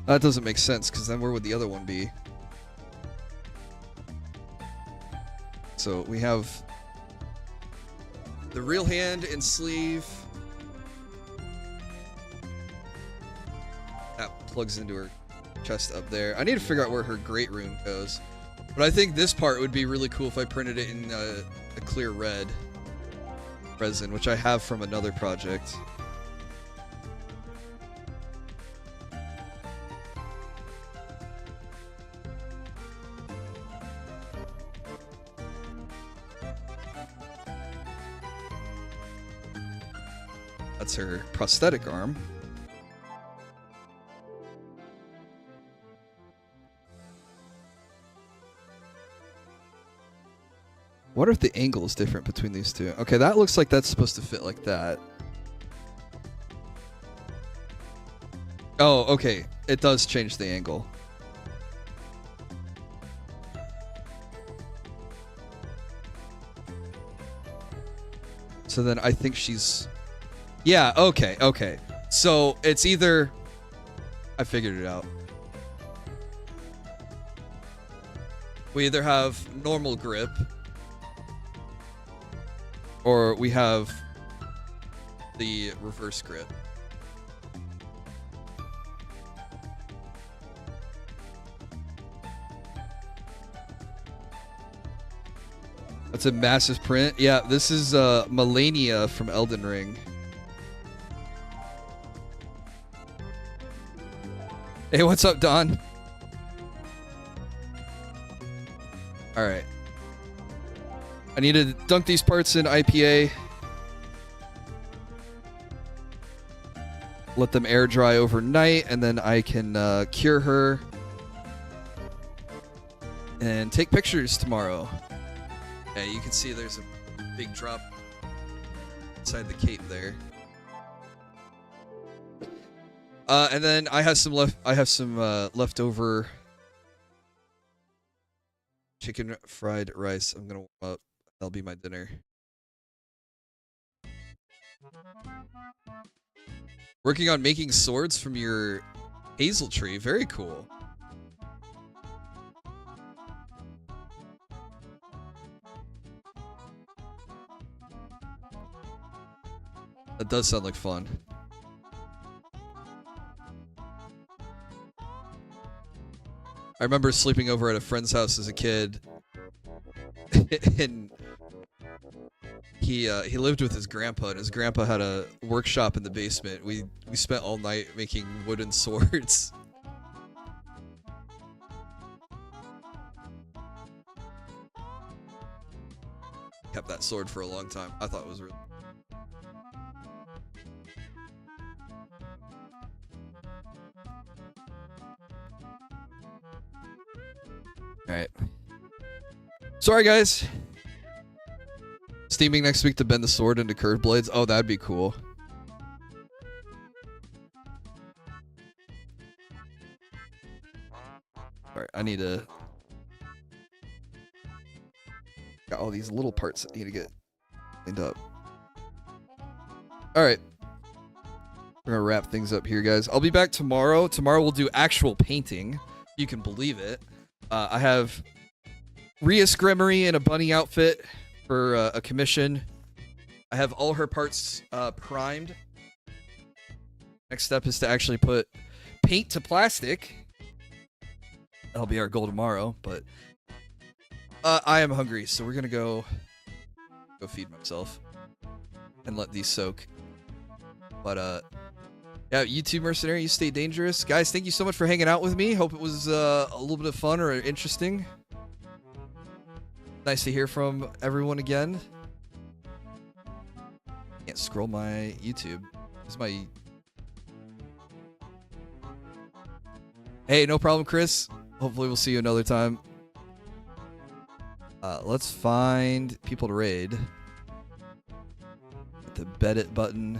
That doesn't make sense, because then where would the other one be? So we have the real hand and sleeve. That plugs into her chest up there. I need to figure out where her great rune goes. But I think this part would be really cool if I printed it in a clear red resin, which I have from another project. That's her prosthetic arm. What if the angle is different between these two? Okay, that looks like that's supposed to fit like that. Oh, okay. It does change the angle. So then I think she's... Yeah, okay, okay. So it's either... I figured it out. We either have normal grip, or we have the reverse grip. That's a massive print. Yeah, this is Melania from Elden Ring. Hey, what's up, Don? All right. I need to dunk these parts in IPA. Let them air dry overnight, and then I can cure her and take pictures tomorrow. Yeah, you can see there's a big drop inside the cape there. And then I have some leftover chicken fried rice. I'm gonna warm up. That'll be my dinner. Working on making swords from your hazel tree. Very cool. That does sound like fun. I remember sleeping over at a friend's house as a kid, and he lived with his grandpa, and his grandpa had a workshop in the basement. We spent all night making wooden swords. Kept that sword for a long time. I thought it was really... Alright. Sorry, guys. Steaming next week to bend the sword into curved blades. Oh, that'd be cool. Alright, I need to... Got all these little parts that need to get cleaned up. Alright. We're gonna wrap things up here, guys. I'll be back tomorrow. Tomorrow we'll do actual painting. You can believe it. I have Rhea Scremery in a bunny outfit for a commission. I have all her parts primed. Next step is to actually put paint to plastic. That'll be our goal tomorrow, but I am hungry, so we're gonna go feed myself and let these soak. But yeah, YouTube Mercenary, you stay dangerous. Guys, thank you so much for hanging out with me. Hope it was a little bit of fun or interesting. Nice to hear from everyone again. Can't scroll my YouTube. This is my... Hey, no problem, Chris. Hopefully we'll see you another time. Let's find people to raid. Hit the bet it button.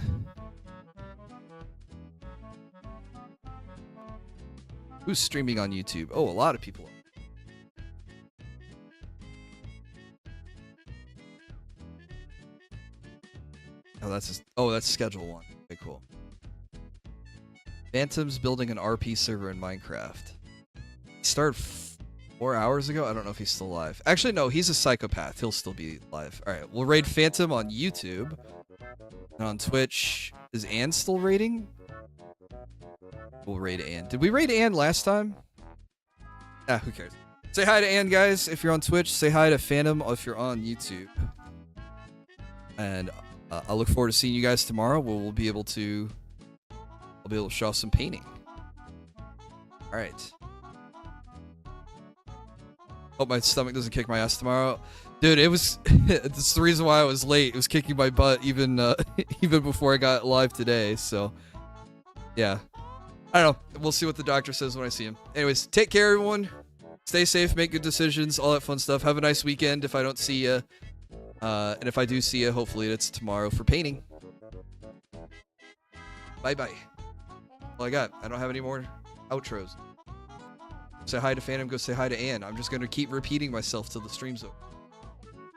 Who's streaming on YouTube? Oh, a lot of people. That's schedule 1. Okay, cool. Phantom's building an RP server in Minecraft. He started 4 hours ago. I don't know if he's still live. Actually, no, he's a psychopath. He'll still be live. All right, we'll raid Phantom on YouTube. And on Twitch, is Ann still raiding? We'll raid Ann. Did we raid Ann last time? Ah, who cares? Say hi to Ann, guys, if you're on Twitch. Say hi to Phantom if you're on YouTube. And I look forward to seeing you guys tomorrow. We'll be able to... I'll be able to show off some painting. All right. Hope my stomach doesn't kick my ass tomorrow. Dude, it was... That's the reason why I was late. It was kicking my butt even even before I got live today, so... Yeah. I don't know. We'll see what the doctor says when I see him. Anyways, take care, everyone. Stay safe, make good decisions, all that fun stuff. Have a nice weekend if I don't see you. And if I do see you, hopefully it's tomorrow for painting. Bye-bye. All I got. I don't have any more outros. Say hi to Phantom, go say hi to Ann. I'm just going to keep repeating myself till the stream's over.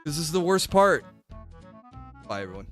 This is the worst part. Bye, everyone.